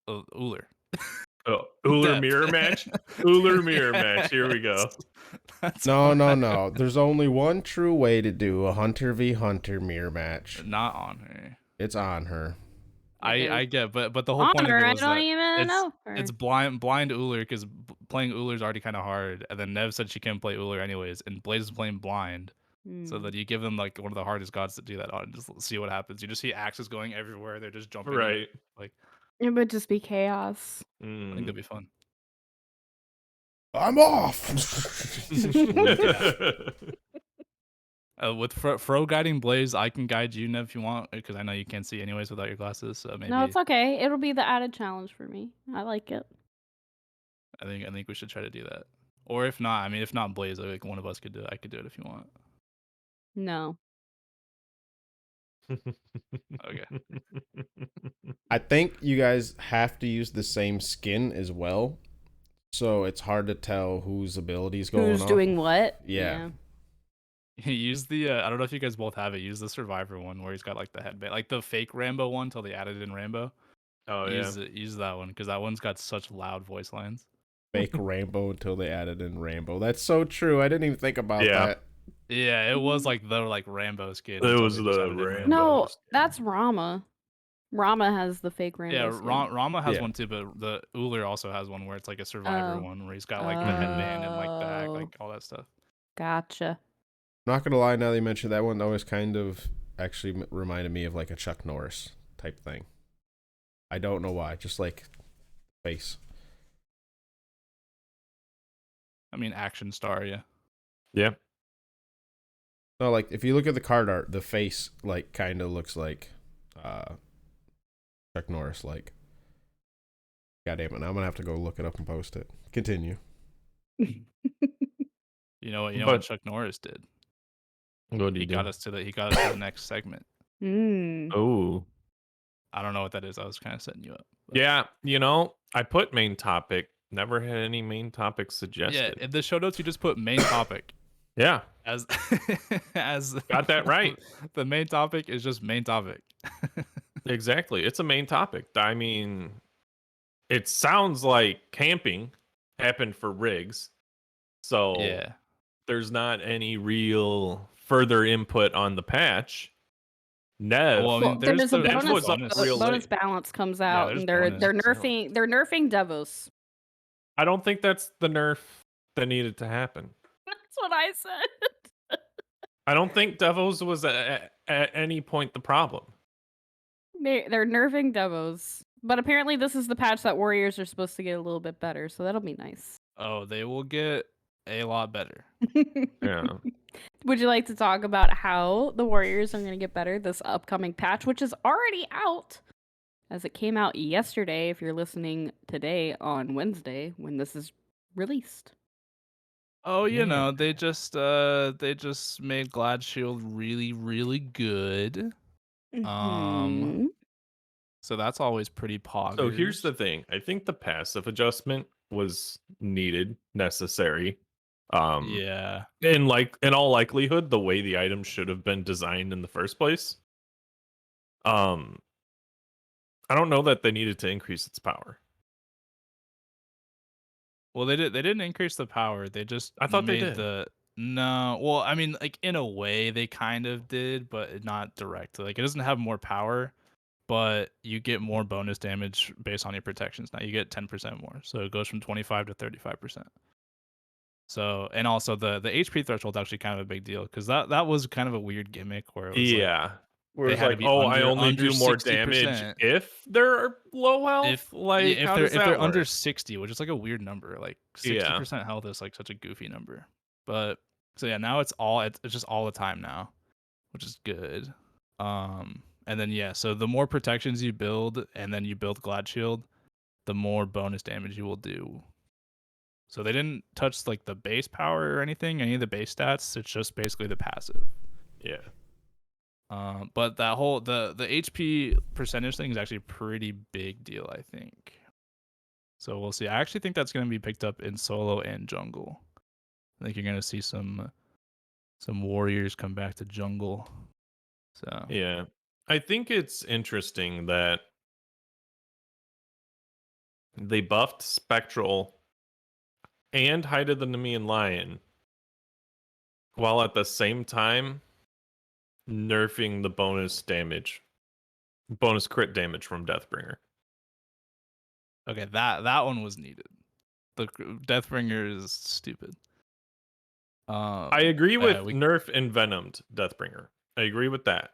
Uller. Oh, Uller Depth. mirror match. Uller mirror match. Here we go. No. There's only one true way to do a Hunter v Hunter mirror match. Not on her. It's on her. I get, but the whole On point of her, it I was don't that even know her. it's blind Uller because playing Uller is already kind of hard, and then Nev said she can't play Uller anyways, and Blaze is playing blind, so that you give them like one of the hardest gods to do that on, and just see what happens. You just see axes going everywhere; they're just jumping. Right. Like It would just be chaos. I think that'd be fun. I'm off. With Fro guiding Blaze, I can guide you, Nev, if you want, because I know you can't see anyways without your glasses. So maybe No, it's okay. It'll be the added challenge for me. I like it. I think we should try to do that. Or if not, I mean, if not Blaze, like one of us could do it. I could do it if you want. No. Okay. I think you guys have to use the same skin as well, so it's hard to tell whose abilities going Who's off. doing what? Yeah. Use the I don't know if you guys both have it. Use the Survivor one where he's got like the headband, like the fake Rambo one till they added in Rambo. Oh Use that one because that one's got such loud voice lines. Fake Rambo until they added in Rambo. That's so true. I didn't even think about that. Yeah, it was like the Rambo skin. It was the Rambo. No, that's Rama. Rama has the fake Rambo. Yeah, skin. Rama has one too, but the Uller also has one where it's like a Survivor one where he's got like the headband and like the act, like all that stuff. Gotcha. Not gonna lie, now that you mentioned that one, always kind of actually reminded me of like a Chuck Norris type thing. I don't know why, just like face. I mean, action star, yeah. Yeah. No, like if you look at the card art, the face like kind of looks like Chuck Norris. Like, God damn it! Now I'm gonna have to go look it up and post it. Continue. You know what Chuck Norris did? What did He do? got us to the next segment. Oh. I don't know what that is. I was kind of setting you up. But. Yeah, I put main topic. Never had any main topic suggested. Yeah, in the show notes you just put main topic. Yeah. As got that right. The main topic is just main topic. Exactly. It's a main topic. I mean, it sounds like camping happened for rigs. So yeah. There's not any real further input on the patch. Nev. Well, I mean, there's a bonus late. balance comes out, and they're nerfing Devos. I don't think that's the nerf that needed to happen. That's what I said. I don't think Devos was at any point the problem. They're nerfing Devos, but apparently this is the patch that Warriors are supposed to get a little bit better, so that'll be nice. Oh, they will get a lot better. Yeah. Would you like to talk about how the Warriors are going to get better this upcoming patch, which is already out, as it came out yesterday, if you're listening today on Wednesday when this is released? Oh, they just made Glad Shield really, really good. So that's always pretty poggers. So here's the thing. I think the passive adjustment was needed, necessary. Yeah. In all likelihood, the way the items should have been designed in the first place. I don't know that they needed to increase its power. Well, they didn't increase the power. They just I thought they made did. No. Well, I mean, like in a way they kind of did, but not directly. Like it doesn't have more power, but you get more bonus damage based on your protections. Now you get 10% more. So it goes from 25 to 35%. So, and also the HP threshold is actually kind of a big deal because that was kind of a weird gimmick where it was like where they it's had to like, be oh, I only under do more 60%. damage if they're low health. Like, how does if they're that under work? 60, which is like a weird number. Like Yeah. 60% health is like such a goofy number. But so yeah, now it's just all the time now, which is good. And then yeah, so the more protections you build and then you build Glad Shield, the more bonus damage you will do. So they didn't touch like the base power or anything, any of the base stats. It's just basically the passive. Yeah. But that whole the HP percentage thing is actually a pretty big deal, I think. So we'll see. I actually think that's going to be picked up in solo and jungle. I think you're going to see some warriors come back to jungle. So Yeah. I think it's interesting that they buffed Spectral and Height of the Nemean Lion while at the same time nerfing the bonus crit damage from Deathbringer. okay, that one was needed. The Deathbringer is stupid. I agree with nerf envenomed Deathbringer. I agree with that.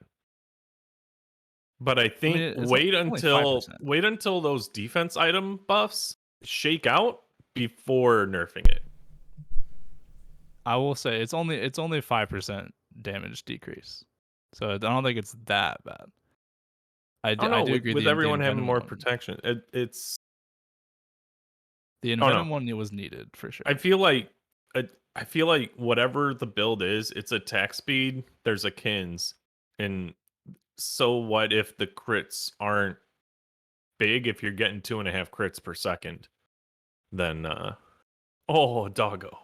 But I think wait until those defense item buffs shake out before nerfing it. I will say it's only 5% damage decrease, so I don't think it's that bad. I do agree with everyone having more protection. It's the envenom one. It was needed for sure. I feel like whatever the build is, it's attack speed. There's a Kins, and so what if the crits aren't big? If you're getting 2.5 crits per second, then doggo.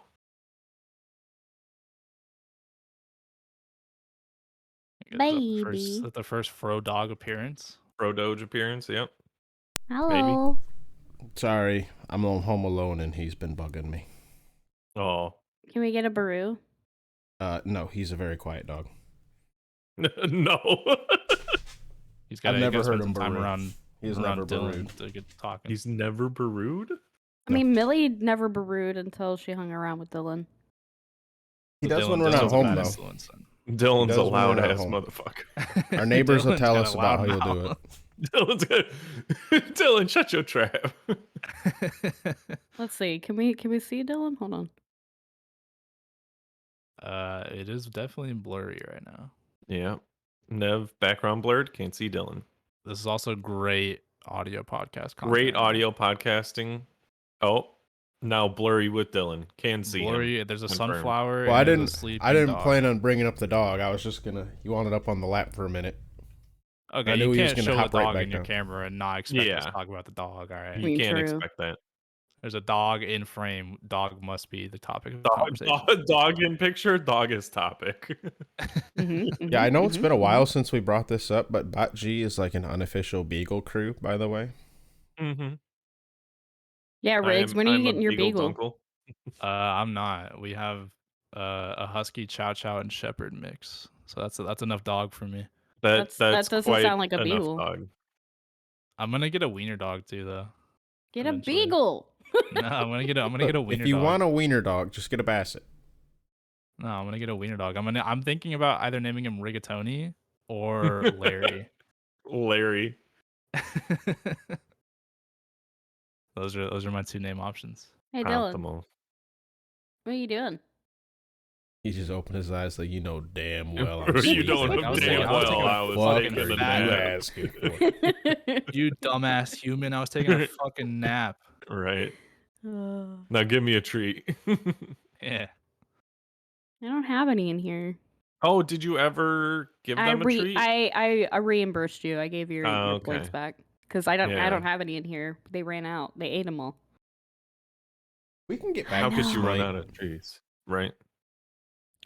Baby. Is that the first Fro dog appearance? Fro Doge appearance, yep. Hello. Maybe. Sorry, I'm home alone and he's been bugging me. Oh. Can we get a Baru? No, he's a very quiet dog. No. I've never heard him time Baru. around Dylan to get talking. He's never Baru'd? I mean, Millie never Baru'd until she hung around with Dylan. He does when we're not home, though. Dylan's a loud ass motherfucker. Our neighbors will tell us about how he'll do it. Dylan's good. Dylan, shut your trap. Let's see. Can we see Dylan? Hold on. It is definitely blurry right now. Yeah. Nev background blurred. Can't see Dylan. This is also great audio podcast content. Great audio podcasting. Oh, now blurry with Dylan. Can see blurry. Him. There's a sunflower. Well, I didn't dog. plan on bringing up the dog. I was just gonna. You wanted up on the lap for a minute. Okay, you can't show the dog in your camera and not expect us to talk about the dog. All right, you can't expect that. There's a dog in frame. Dog must be the topic of the conversation. Dog in picture. Dog is topic. Yeah, I know it's been a while since we brought this up, but Bot G is like an unofficial Beagle crew, by the way. Mm-hmm. Yeah, Riggs, when are you getting your Beagle? Uncle. I'm not. We have a Husky, Chow Chow, and Shepherd mix, so that's enough dog for me. That doesn't sound like a Beagle. Dog. I'm gonna get a wiener dog too, though. Get eventually. A Beagle. No, I'm gonna get a wiener dog. If you want a wiener dog, just get a Basset. No, I'm gonna get a wiener dog. I'm thinking about either naming him Rigatoni or Larry. Larry. Those are my two name options. Hey Dylan. What are you doing? He just opened his eyes like, you know damn well. You don't know damn well I was taking a nap. You dumbass human. I was taking a fucking nap. Right. Now give me a treat. Yeah. I don't have any in here. Oh, did you ever give them a treat? I reimbursed you. I gave your points back because I don't have any in here. They ran out. They ate them all. We can get back. How could you run out of trees? Right.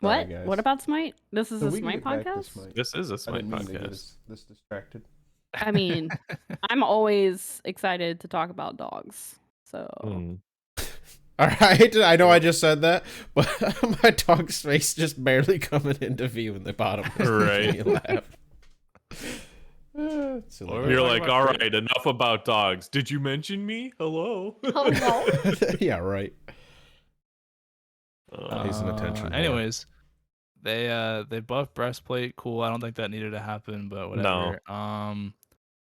What? What about Smite? This is a Smite podcast? This is a Smite podcast. This distracted. I mean, I'm always excited to talk about dogs. So. All right, I know I just said that, but my dog's face just barely coming into view in the bottom. Right. Laugh. You're like, all right, enough about dogs. Did you mention me? Hello. Hello. Yeah, right. He's an attention whore. Anyways, they buffed breastplate. Cool. I don't think that needed to happen, but whatever. No.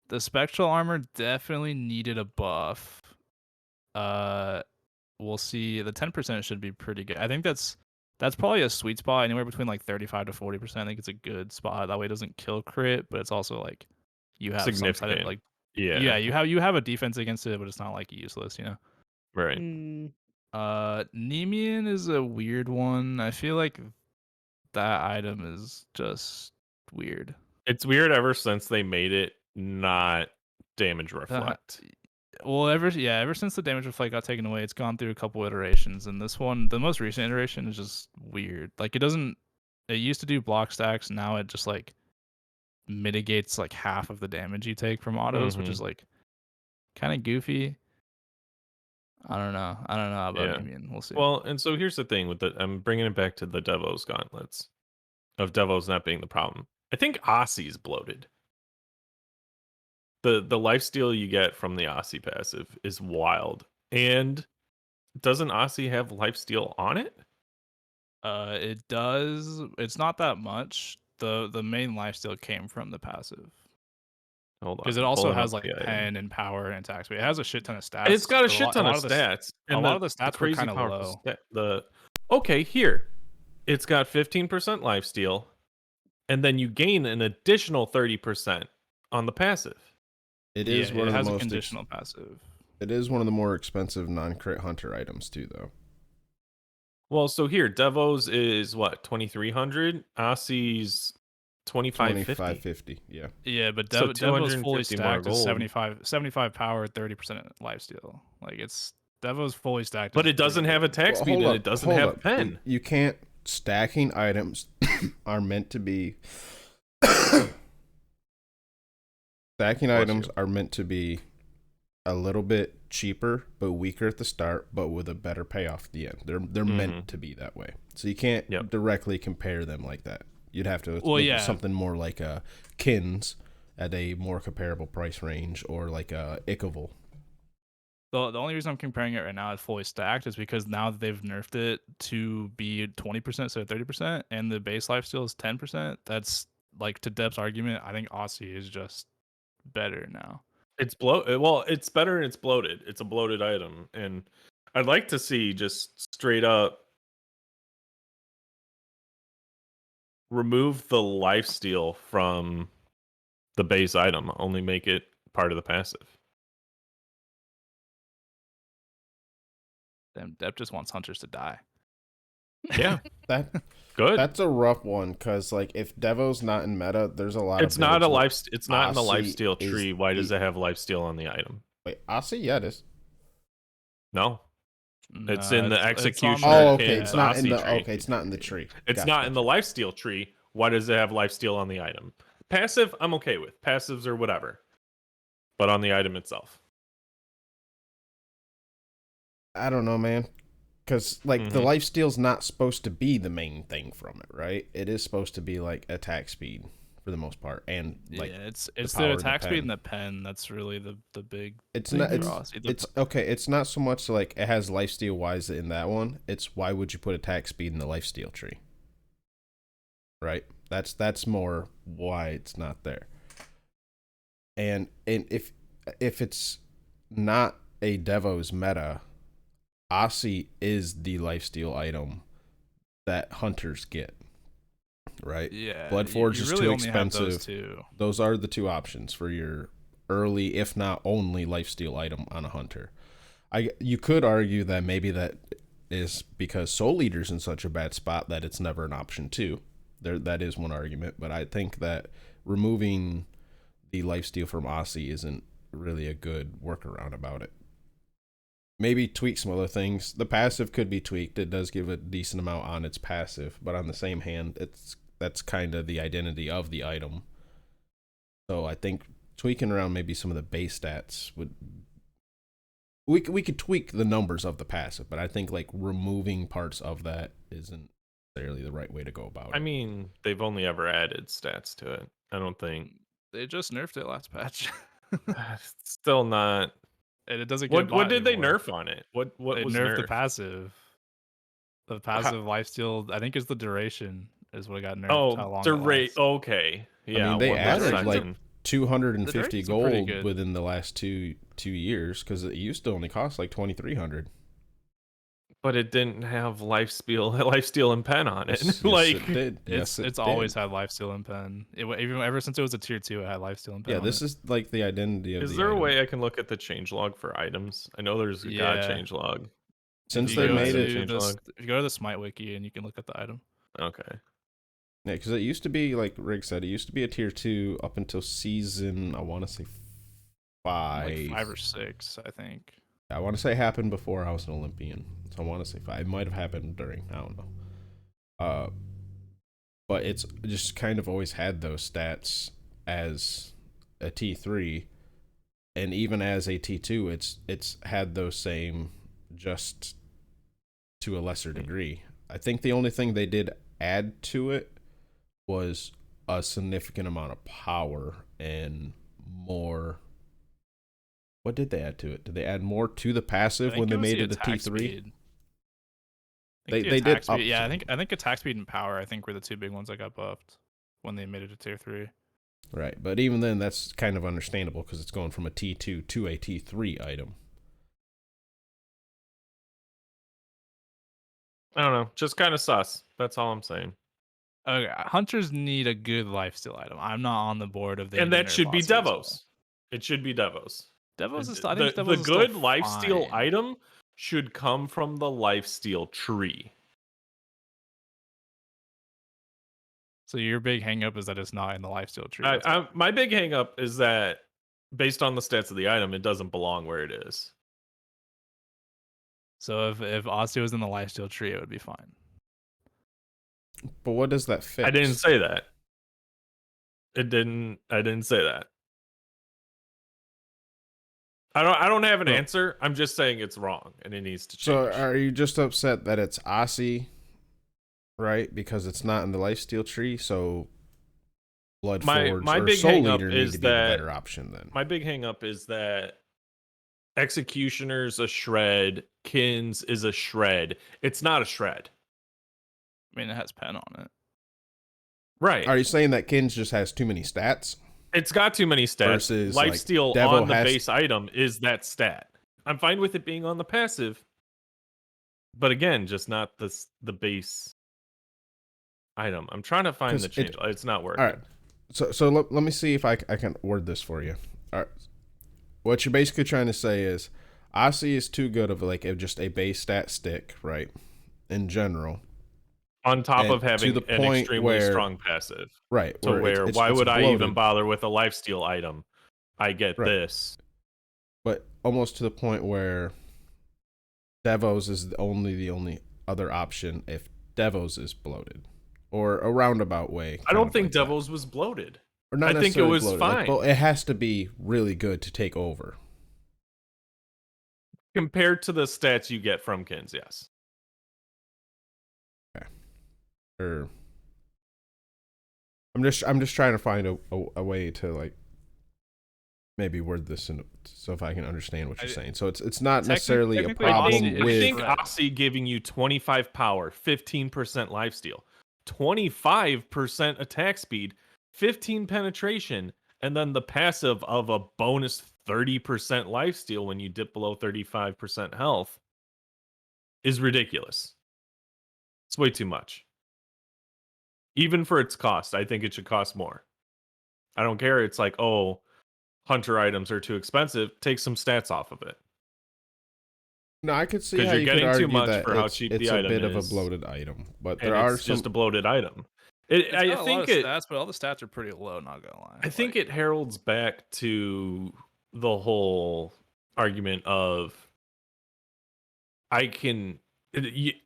The spectral armor definitely needed a buff. We'll see. The 10% should be pretty good. I think that's probably a sweet spot, anywhere between like 35 to 40%. I think it's a good spot. That way it doesn't kill crit, but it's also like you have significant. some side of, like yeah, you have a defense against it, but it's not like useless, you know. Right. Nemean is a weird one. I feel like that item is just weird. It's weird ever since they made it not damage reflect. Well, ever since the damage reflect got taken away, it's gone through a couple iterations, and this one, the most recent iteration, is just weird. Like it used to do block stacks, now it just like mitigates like half of the damage you take from autos, which is like kind of goofy. I don't know about Nemean. We'll see. Well, and so here's the thing with I'm bringing it back to the Devos gauntlets, of Devos not being the problem. I think Ossie's bloated. The lifesteal you get from the Ossie passive is wild. And doesn't Ossie have lifesteal on it? It does. It's not that much. The main lifesteal came from the passive. Hold on. Because it also has like pen and power and attack speed. It has a shit ton of stats. It's got a shit ton of stats. And a lot of the stats were kind of low. Okay, here. It's got 15% lifesteal, and then you gain an additional 30% on the passive. It is one of the most conditional passive. It is one of the more expensive non-crit hunter items too, though. Well, so here, Devos is what, 2,300? Ossie's 2,550. Yeah. Yeah, but Devos fully stacked is 75 power, 30% lifesteal. Like Devos fully stacked. But it doesn't have attack speed and it doesn't have pen. You can't. Stacking items are meant to be. Stacking items are meant to be a little bit cheaper but weaker at the start, but with a better payoff at the end. They're meant to be that way. So you can't directly compare them like that. You'd have to look something more like a Kins at a more comparable price range, or like a Ikoval. The only reason I'm comparing it right now as fully stacked is because now that they've nerfed it to be 20% instead of 30%, and the base lifesteal is 10%, that's like, to Deb's argument, I think Ossie is just better now. It's well, it's better and it's bloated. It's a bloated item, and I'd like to see just straight up remove the lifesteal from the base item, only make it part of the passive. Damn, Deb just wants hunters to die. Yeah, good. That's a rough one, because like if Devo's not in meta, there's a lot. It's not a life. It's not in the lifesteal tree. Why does it have lifesteal on the item? Wait, Ossie, yeah, it is. No, it's in the execution. Okay, it's not in the tree. Okay, it's not in the tree. It's not in the lifesteal tree. Why does it have lifesteal on the item? Passive, I'm okay with. Passives or whatever, but on the item itself, I don't know, man. Because like the lifesteal's not supposed to be the main thing from it, right? It is supposed to be like attack speed for the most part, and like it's the attack speed and the pen that's really the big. It's not. It's okay. It's not so much like it has lifesteal wise in that one. It's why would you put attack speed in the lifesteal tree? Right. That's more why it's not there. And if it's not a Devo's meta, Ossie is the lifesteal item that hunters get, right? Yeah. Bloodforge is really too only expensive. Those are the two options for your early, if not only, lifesteal item on a hunter. You could argue that maybe that is because Soul Eater's in such a bad spot that it's never an option too. That is one argument, but I think that removing the lifesteal from Ossie isn't really a good workaround about it. Maybe tweak some other things. The passive could be tweaked. It does give a decent amount on its passive, but on the same hand, that's kind of the identity of the item. So I think tweaking around maybe some of the base stats would. We could tweak the numbers of the passive, but I think like removing parts of that isn't necessarily the right way to go about it. I mean, they've only ever added stats to it. I don't think they just nerfed it last patch. It's still not. And it doesn't get What did anymore. they nerf on it? What they was nerfed nerfed? the passive? The passive lifesteal, I think, is the duration is what got nerfed. Oh, okay. Yeah, I mean, they 1%. added like 250 duration's gold pretty good. within the last two years because it used to only cost like 2,300. But it didn't have lifesteal and pen on it. Yes, like it did. It's always had lifesteal and pen. Even ever since it was a tier 2, it had lifesteal and pen. Yeah, this is like the identity of. Is there a way I can look at the changelog for items? I know there's a god changelog. Since they made it, if you go to the Smite wiki and you can look at the item. Okay. Yeah, because it used to be like Rig said, it used to be a tier 2 up until season. I want to say 5, like 5 or 6, I think. I want to say it happened before I was an Olympian, so I want to say 5. It might have happened during. I don't know. But it's just kind of always had those stats as a T3, and even as a T2, it's had those same, just to a lesser degree. I think the only thing they did add to it was a significant amount of power and more. What did they add to it? Did they add more to the passive when they made it a T3? They did up. Yeah, I think attack speed and power, I think, were the two big ones that got buffed when they made it a tier 3. Right, but even then, that's kind of understandable because it's going from a T2 to a T3 item. I don't know. Just kind of sus. That's all I'm saying. Okay, hunters need a good lifesteal item. I'm not on the board of and that should be Devos. It should be Devos. Devos is the good lifesteal item should come from the lifesteal tree. So your big hangup is that it's not in the lifesteal tree. My big hangup is that based on the stats of the item, it doesn't belong where it is. So if Osteo was in the lifesteal tree, it would be fine. But what does that fix? I didn't say that. I didn't say that. I don't have an answer. I'm just saying it's wrong and it needs to change. So are you just upset that it's Aussie, right? Because it's not in the lifesteal tree, so Blood Forge or Soul Eater need to be the better option then. My big hang up is that Executioner's a shred, Kins is a shred. It's not a shred. I mean, it has pen on it. Right. Are you saying that Kins just has too many stats? It's got too many stats. Versus Lifesteal like, on the base item is that stat. I'm fine with it being on the passive. But again, just not the base item. I'm trying to find the change. It's not working. All right. So let me see if I can word this for you. All right. What you're basically trying to say is Aussie is too good of like just a base stat stick, right? In general. On top of having an extremely strong passive. Right. So why would I even bother with a lifesteal item? I get this. But almost to the point where Devos is the only other option if Devos is bloated. Or a roundabout way. I don't think Devos was bloated. Or not I think it was bloated. fine. Like, well, it has to be really good to take over. Compared to the stats you get from Kins, yes. Or I'm just trying to find a way to like maybe word this so if I can understand what you're saying. So it's not necessarily a problem with. I think Aussie giving you 25 power, 15% lifesteal, 25% attack speed, 15 penetration, and then the passive of a bonus 30% lifesteal when you dip below 35% health is ridiculous. It's way too much. Even for its cost, I think it should cost more. I don't care. It's like, oh, hunter items are too expensive. Take some stats off of it. No, I could see how you could argue that it's a bit of a bloated item, but there are some just a bloated item. I think stats, but all the stats are pretty low. Not gonna lie. I think it heralds back to the whole argument of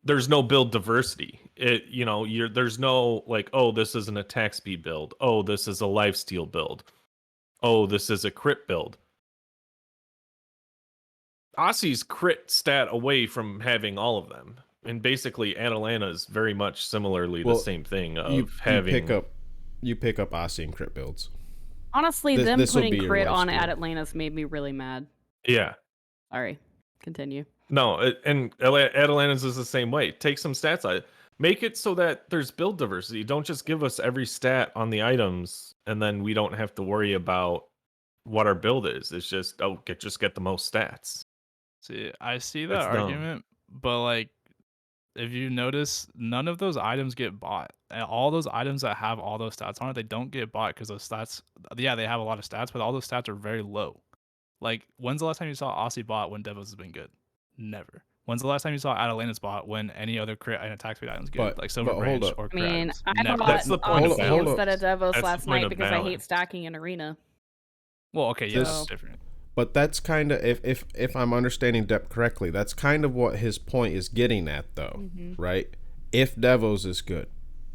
there's no build diversity. There's no like, oh, this is an attack speed build. Oh, this is a lifesteal build. oh, this is a crit build. Ossie's crit stat away from having all of them. And basically, Atalanta is very much similarly the same thing of having... You pick up Ossie and crit builds. Honestly, them putting crit on Atlantis made me really mad. Yeah. Sorry. Continue. No, and Atalantis is the same way. Take some stats out. Make it so that there's build diversity. Don't just give us every stat on the items, and then we don't have to worry about what our build is. It's just, just get the most stats. See, I see that argument, but like, if you notice, none of those items get bought. And all those items that have all those stats on it, they don't get bought because those stats, yeah, they have a lot of stats, but all those stats are very low. Like, when's the last time you saw Aussie bought when Devos has been good? Never. When's the last time you saw Atalantis bought when any other crit and attack speed items good? Like Silver Branch or crit items? I bought Aussie instead of Devos last night because I hate stacking in Arena. Well, okay, yeah, that's different. But that's kind of, if I'm understanding Depp correctly, that's kind of what his point is getting at, though, right? If Devos is good,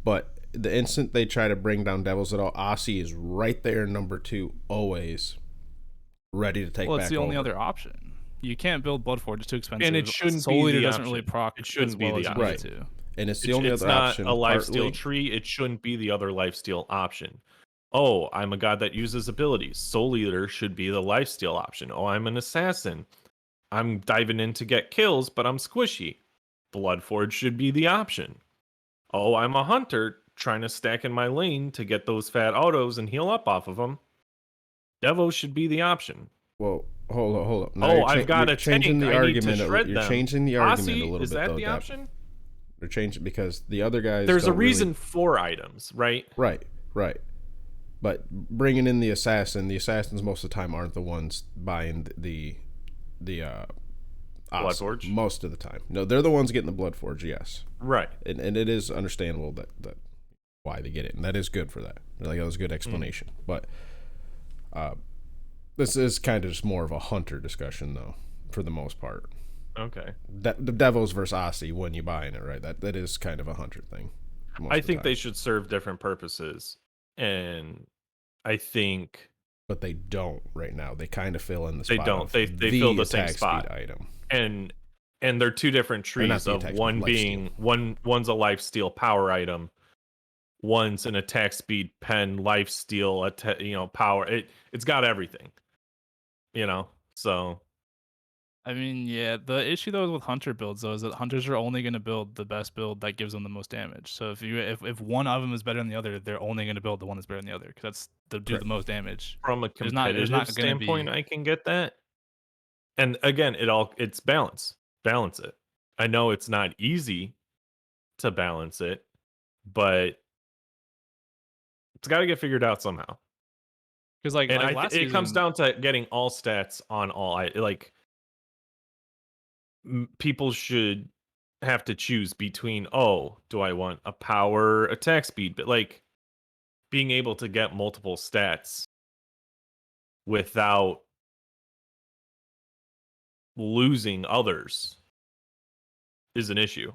but the instant they try to bring down Devos at all, Aussie is right there, number 2, always ready to take back over. Well, it's the only other option. You can't build Bloodforge; it's too expensive. And it shouldn't Soul be Eater the doesn't option. really proc. It shouldn't be the option. Right. And it's the only other option. It's not a lifesteal tree. It shouldn't be the other lifesteal option. Oh, I'm a god that uses abilities. Soul Eater should be the lifesteal option. Oh, I'm an assassin. I'm diving in to get kills, but I'm squishy. Bloodforge should be the option. Oh, I'm a hunter trying to stack in my lane to get those fat autos and heal up off of them. Devo should be the option. Well, hold up. Now I've got a changing tank. the I argument. need to shred You're them. changing the argument Aussie, a little is bit, that though, the Depp. option? They're changing because the other guys. There's a reason for items, right? Right. But bringing in the assassins most of the time aren't the ones buying the Bloodforge? most of the time. No, they're the ones getting the Bloodforge, yes. Right. And it is understandable that why they get it, and that is good for that. Like, that was a good explanation. But this is kind of just more of a hunter discussion, though, for the most part. Okay. The Devos versus Aussie when you buying it, right? That is kind of a hunter thing. I think they should serve different purposes, and I think, but they don't right now. They kind of fill in the spot. They don't. They fill the same spot. Item. And they're two different trees of one being one's a lifesteal power item, one's an attack speed pen lifesteal power. It's got everything. So. I mean, yeah, the issue though with hunter builds though is that hunters are only going to build the best build that gives them the most damage. So if one of them is better than the other, they're only going to build the one that's better than the other because that's to do the most damage. From a competitive standpoint, I can get that. And again, it's balance. Balance it. I know it's not easy to balance it, but it's got to get figured out somehow. Because it comes down to getting all stats on all. People should have to choose between, do I want a power attack speed? But like being able to get multiple stats without losing others is an issue.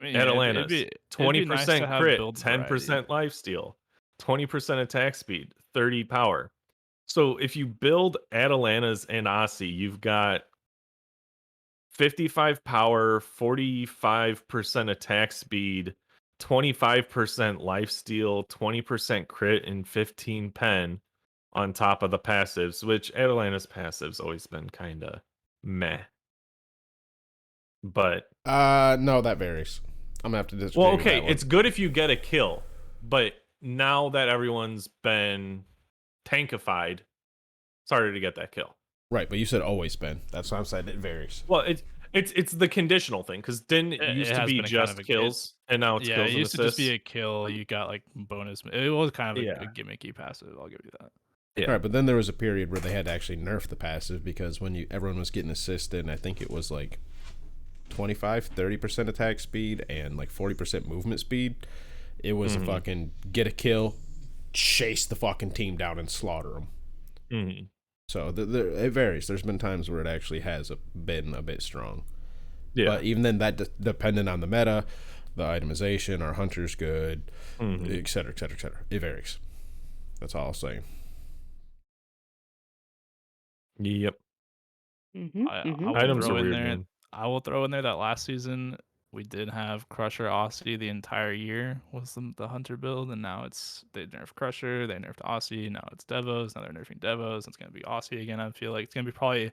I mean, Atalantis, 20% crit, 10% lifesteal, 20% attack speed, 30 power. So if you build Atalantas and Aussie, you've got 55 power, 45% attack speed, 25% lifesteal, 20% crit, and 15 pen on top of the passives, which Atalanta's passive's always been kind of meh. But no, that varies. I'm gonna have to disagree. Well, okay, it's good if you get a kill, but now that everyone's been tankified, it's harder to get that kill. Right, but you said always been. That's what I'm saying. It varies. Well, it's the conditional thing because then it used to be just kills, and now it's kills and assists. It used to just be a kill. You got like bonus. It was kind of a gimmicky passive. I'll give you that. Yeah. All right, but then there was a period where they had to actually nerf the passive because when everyone was getting assisted, and I think it was like 25-30% attack speed and like 40% movement speed. It was a fucking get a kill, chase the fucking team down and slaughter them. Mm-hmm. So it varies. There's been times where it actually has been a bit strong. Yeah. But even then, that depending on the meta, the itemization, our hunter's good, et cetera, et cetera, et cetera. It varies. That's all I'll say. Yep. I will Items throw are in weird, there. man. I will throw in there that last season we did have Crusher Aussie the entire year was the Hunter build, and now they nerfed Crusher, they nerfed Aussie, now it's Devos, now they're nerfing Devos, it's gonna be Aussie again. I feel like it's gonna be probably, if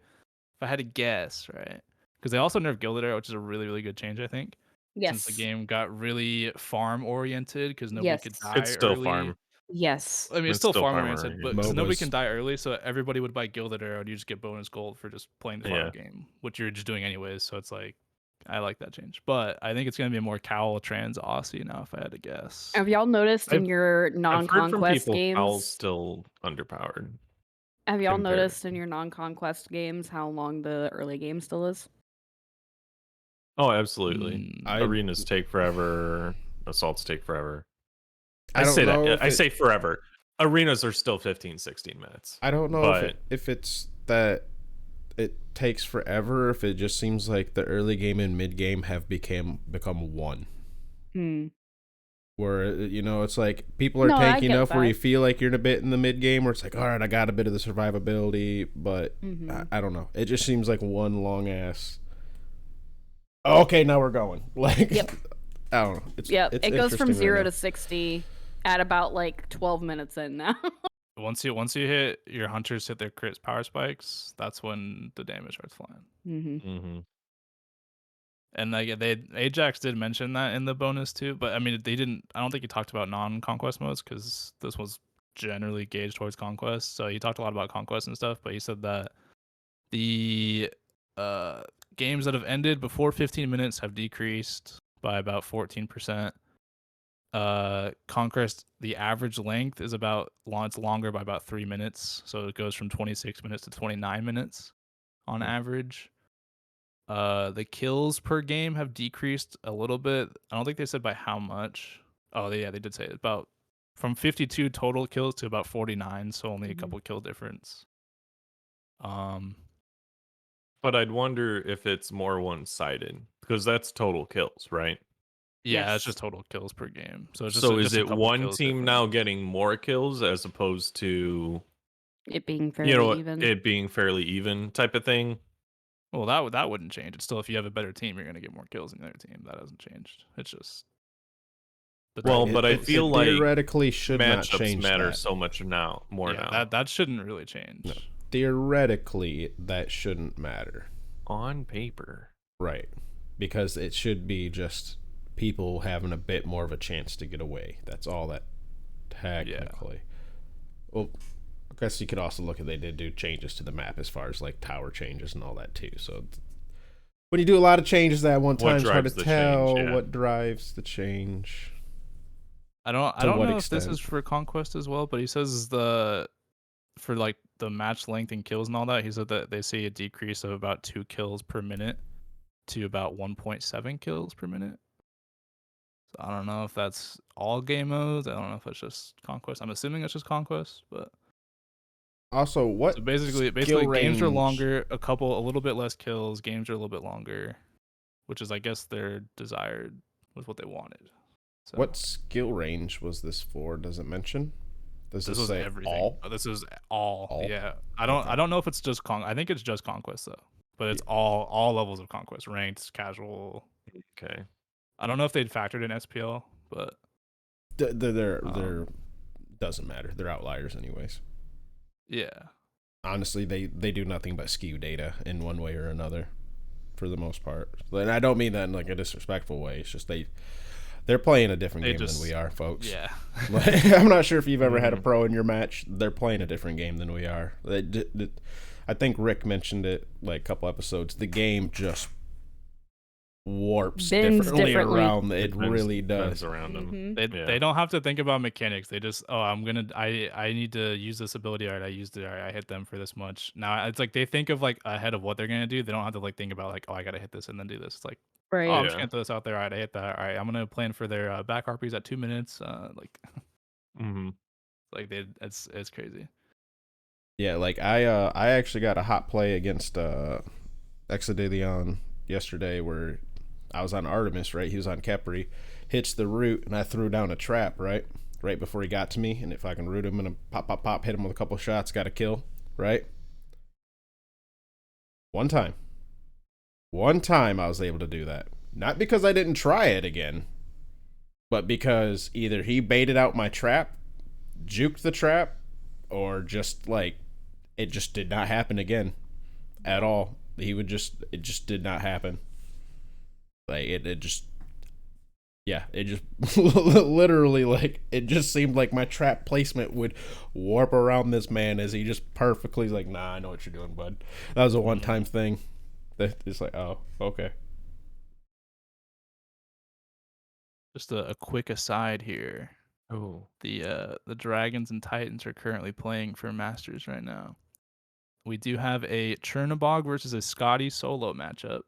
I had to guess, right? Because they also nerfed Gilded Arrow, which is a really, really good change, I think. Yes. Since the game got really farm oriented, because nobody could die It's still early. farm. Yes. I mean, it's It's still still farm farm oriented, but oriented. because nobody MOBAs. can die early, so everybody would buy Gilded Arrow, and you just get bonus gold for just playing the farm Yeah. game, which you're just doing anyways. So it's like, I like that change, but I think it's gonna be a more Cowl trans Aussie now, if I had to guess. Have y'all noticed in your I've heard from non-conquest people Owl's games? still underpowered. Have y'all compared. noticed in your non-conquest games how long the early game still is? Oh, absolutely. I- Arenas take forever. Assaults take forever. I I don't say know that. if I it- say forever. Arenas are still 15, 16 minutes. I don't know but if it's that it takes forever, or if it just seems like the early game and mid game have become one. Where, you know, it's like people are No, I tanky get enough where that. you feel like you're in a bit in the mid game where it's like, all right, I got a bit of the survivability, but I don't know. It just seems like one long ass. Okay, now we're going. Like, Yep. I don't know. It goes from interesting 0 right to 60 at about like 12 minutes in now. Once you hit your hunters hit their crit power spikes, that's when the damage starts flying. Mm-hmm. And like Ajax did mention that in the bonus too, but I mean they didn't. I don't think he talked about non-conquest modes because this was generally gauged towards conquest. So he talked a lot about conquest and stuff, but he said that the games that have ended before 15 minutes have decreased by about 14%. Conquest, the average length is it's longer by about 3 minutes, so it goes from 26 minutes to 29 minutes on average. The kills per game have decreased a little bit. I don't think they said by how much. Oh, they did say it. About from 52 total kills to about 49, so only a couple kill difference. But I'd wonder if it's more one-sided because that's total kills, right? Yeah, Yes. it's just total kills per game. So it's So is just a it couple one kills team now difference. getting more kills as opposed to It being fairly even. it being fairly even type of thing? Well, that wouldn't change. It's still, if you have a better team, you're gonna get more kills than the other team. That hasn't changed. It's just but I feel like theoretically should not matchups change matter that. so much now. That shouldn't really change. No. Theoretically, that shouldn't matter. On paper, right? Because it should be just people having a bit more of a chance to get away. That's all that technically. Well, I guess you could also look at they did do changes to the map as far as like tower changes and all that too. So when you do a lot of changes at one time, it's hard to tell what drives the change. I don't know if this is for Conquest as well, but he says for like the match length and kills and all that, he said that they see a decrease of about 2 kills per minute to about 1.7 kills per minute. So I don't know if that's all game modes. I don't know if it's just Conquest. I'm assuming it's just Conquest, but also so basically games are longer, a little bit less kills, games are a little bit longer, which is I guess their desired was what they wanted. So what skill range was this for? Does it mention? Does this say everything? all? This is all. Yeah. I don't know if it's just I think it's just Conquest though. But it's all levels of Conquest, ranked, casual. Okay. I don't know if they'd factored in SPL, but they're doesn't matter. They're outliers anyways. Yeah. Honestly, they do nothing but skew data in one way or another, for the most part. And I don't mean that in like a disrespectful way. It's just they're playing a different game than we are, folks. Yeah. Like, I'm not sure if you've ever had a pro in your match. They're playing a different game than we are. I think Rick mentioned it like a couple episodes. The game just warps differently around. It really does. Around them. They don't have to think about mechanics. They just I need to use this ability. All right, I used it. All right, I hit them for this much. Now it's like they think of like ahead of what they're gonna do. They don't have to like think about like, oh, I gotta hit this and then do this. It's like, right. Oh, I'm just gonna throw this out there. All right, I hit that. All right, I'm gonna plan for their back RPs at 2 minutes. Like it's crazy. Yeah, like I actually got a hot play against Exadilion yesterday where I was on Artemis, right? He was on Kepri, hits the root, and I threw down a trap, right? right before he got to me, and if I can root him and pop, hit him with a couple shots, got a kill, right? One time I was able to do that. Not because I didn't try it again, but because either he baited out my trap, juked the trap, or just like it just did not happen again at all. It just did not happen. Like it just literally, like, it just seemed like my trap placement would warp around this man as he just perfectly like, nah, I know what you're doing, bud. That was a one-time thing. That it's like, oh, okay. Just a quick aside here. Oh, The Dragons and Titans are currently playing for Masters right now. We do have a Chernobog versus a Scotty solo matchup.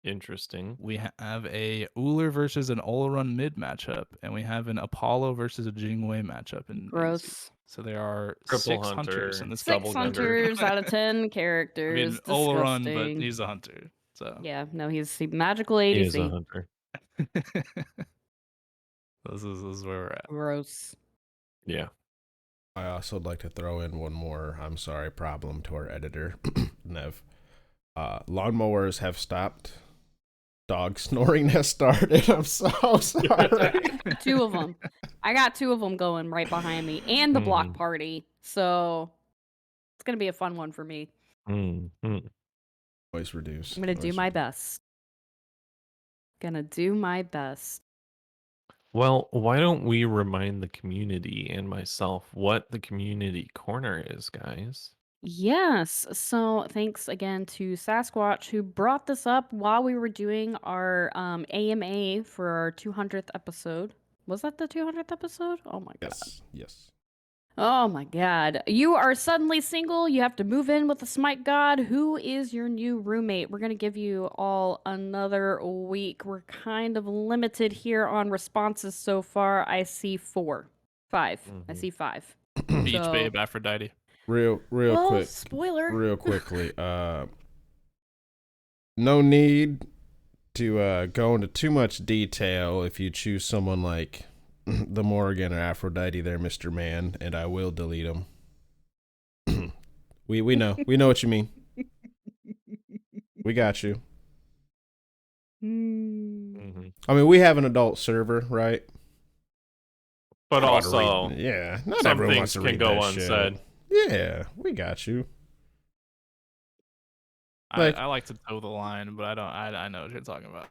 interesting. We have a Uller versus an Olaron mid matchup, and we have an Apollo versus a Jingwei matchup. Gross. So there are Triple 6 hunters in this 6 double gunner. hunters out of 10 I mean, characters. Olaron, Disgusting. but he's a hunter. So Yeah, no, he's magical He is a ADC. hunter. this is where we're at. Gross. Yeah. I also would like to throw in one more, I'm sorry, problem to our editor, Nev. Lawnmowers have stopped. Dog snoring has started. I'm so sorry. 2 of them. I got 2 of them going right behind me, and the block party. So it's gonna be a fun one for me. Voice reduce. I'm gonna do my best. Gonna do my best. Well, why don't we remind the community and myself what the community corner is, guys? Yes. So thanks again to Sasquatch who brought this up while we were doing our AMA for our 200th episode. Was that the 200th episode? Oh my god. Yes. Oh my god. You are suddenly single. You have to move in with the Smite God. Who is your new roommate? We're going to give you all another week. We're kind of limited here on responses so far. I see 5. I see 5. Beach Babe Aphrodite. Real well, quick. Spoiler. Real quickly. No need to go into too much detail if you choose someone like the Morrigan or Aphrodite there, Mr. Man, and I will delete them. we know what you mean. We got you. I mean, we have an adult server, right? But also, not some everyone things wants to can read go that unsaid. shit. Yeah, we got you. I like to toe the line, but I don't. I know what you're talking about.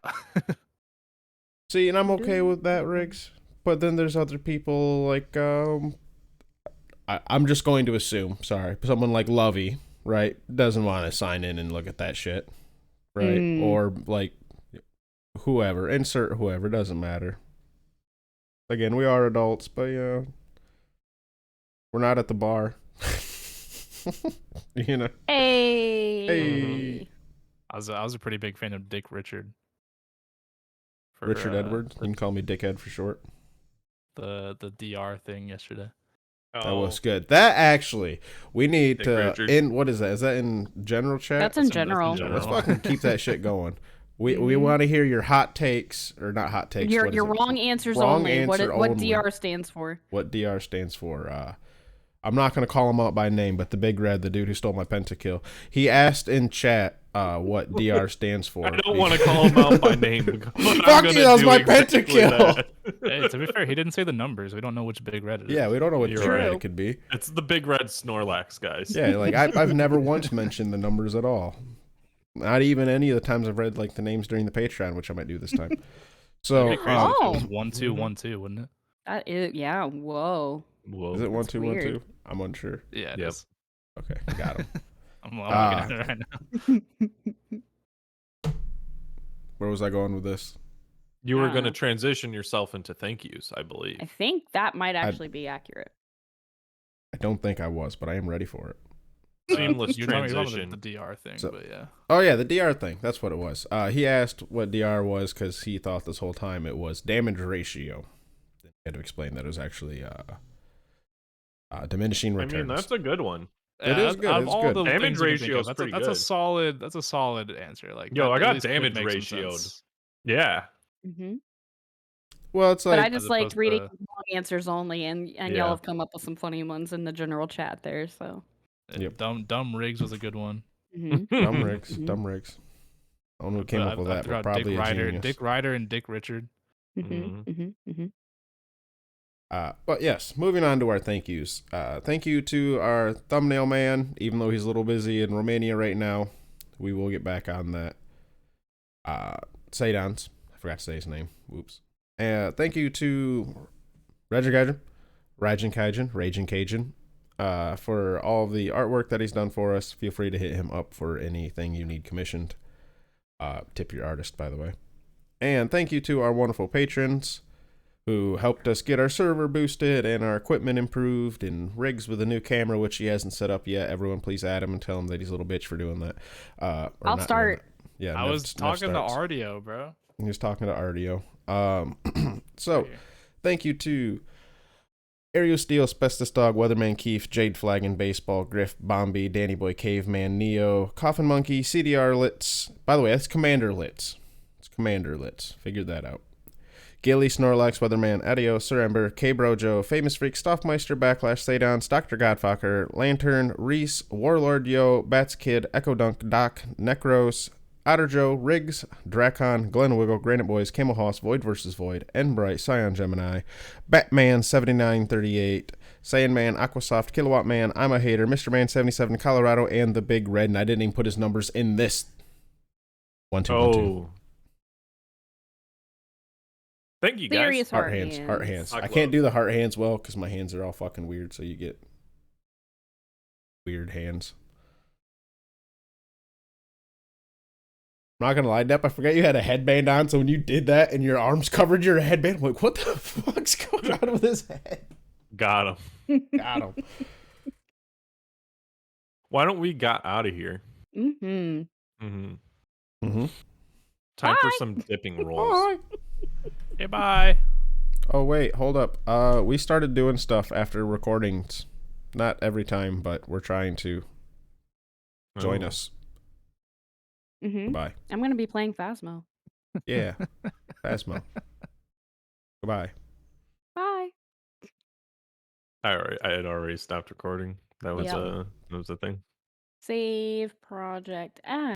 See, and I'm okay with that, Riggs. But then there's other people like I'm just going to assume, sorry, someone like Lovey, right, doesn't want to sign in and look at that shit, right? Or like whoever, insert whoever, doesn't matter. Again, we are adults, but we're not at the bar. You know. Hey. I was a pretty big fan of Dick Richard. Richard Edwards. You can call me Dickhead for short. The DR thing yesterday. That was good. That actually, we need Dick to Richard. what is that? Is that in general chat? That's in general. Let's fucking keep that shit going. We want to hear your hot takes, or not hot takes. Your wrong answers only. What DR stands for? What DR stands for? I'm not going to call him out by name, but the Big Red, the dude who stole my pentakill, he asked in chat what DR stands for. I don't want to call him out by name. Fuck you, that was my pentakill. Hey, to be fair, he didn't say the numbers. We don't know which Big Red it is. Yeah, we don't know what You're red right. it could be. It's the Big Red Snorlax, guys. Yeah, like I've never once mentioned the numbers at all. Not even any of the times I've read like the names during the Patreon, which I might do this time. So, It was 1-2-1-2, wouldn't it? That is, yeah. Whoa. Is it 1-2-1-2? I'm unsure. Yeah, it Yep. is. Okay, got him. I'm looking at it right now. Where was I going with this? You were going to transition yourself into thank yous, I believe. I think that might actually be accurate. I don't think I was, but I am ready for it. Seamless You're talking transition. about the DR thing, So- but yeah. Oh yeah, the DR thing. That's what it was. He asked what DR was because he thought this whole time it was damage ratio. I had to explain that it was actually diminishing returns. I mean, that's a good one. It is good. It's good. Damage ratio is pretty That's good. a solid answer. Like, Yo, that I at got least could damage make some ratioed. sense. Yeah. Mm-hmm. Well, it's But like I just liked reading answers only, and y'all have come up with some funny ones in the general chat there. So, Yep. Dumb Riggs was a good one. Dumb Riggs. I don't know who came up with that, but probably a genius. Dick Ryder and Dick Richard. But yes, moving on to our thank yous. Thank you to our thumbnail man, even though he's a little busy in Romania right now. We will get back on that. Saydons. I forgot to say his name. Whoops. Thank you to Raging Cajun, for all the artwork that he's done for us. Feel free to hit him up for anything you need commissioned. Tip your artist, by the way. And thank you to our wonderful patrons who helped us get our server boosted and our equipment improved and Riggs with a new camera, which he hasn't set up yet. Everyone please add him and tell him that he's a little bitch for doing that. I'll start. Yeah, I was talking to Ardio, bro. He was talking to Ardio. So, thank you to Aerial Steel, Asbestos Dog, Weatherman Keith, Jade Flagon, Baseball, Griff, Bombi, Danny Boy Caveman, Neo, Coffin Monkey, CDR Litz. By the way, that's Commander Litz. It's Commander Litz. Figured that out. Gilly, Snorlax, Weatherman, Adio, Sir Ember, K-Brojo, Famous Freak, Stoffmeister, Backlash, Sadons, Dr. Godfucker, Lantern, Reese, Warlord Yo, Bats Kid, Echo Dunk, Doc, Necros, Otter Joe, Riggs, Dracon, Glen Wiggle, Granite Boys, Camel Hoss, Void vs. Void, Enbright, Scion Gemini, Batman 7938, Sandman, Aquasoft, Kilowatt Man, I'm a Hater, Mr. Man 77, Colorado, and the Big Red. And I didn't even put his numbers in this. 1 2 1 2. Thank you, guys. Heart hands. I can't do the heart hands well because my hands are all fucking weird, so you get weird hands. I'm not gonna lie, Depp, I forgot you had a headband on, so when you did that and your arms covered your headband, I'm like, what the fuck's going on with his head? Got him. Got him. Why don't we got out of here? Mm-hmm. Time for some dipping rolls. Hey, bye. Oh, wait, hold up. We started doing stuff after recordings. Not every time, but we're trying to. Join us. Goodbye. I'm going to be playing Phasmo. Yeah. Phasmo. Goodbye. Bye. I had already stopped recording. That was a thing. Save project as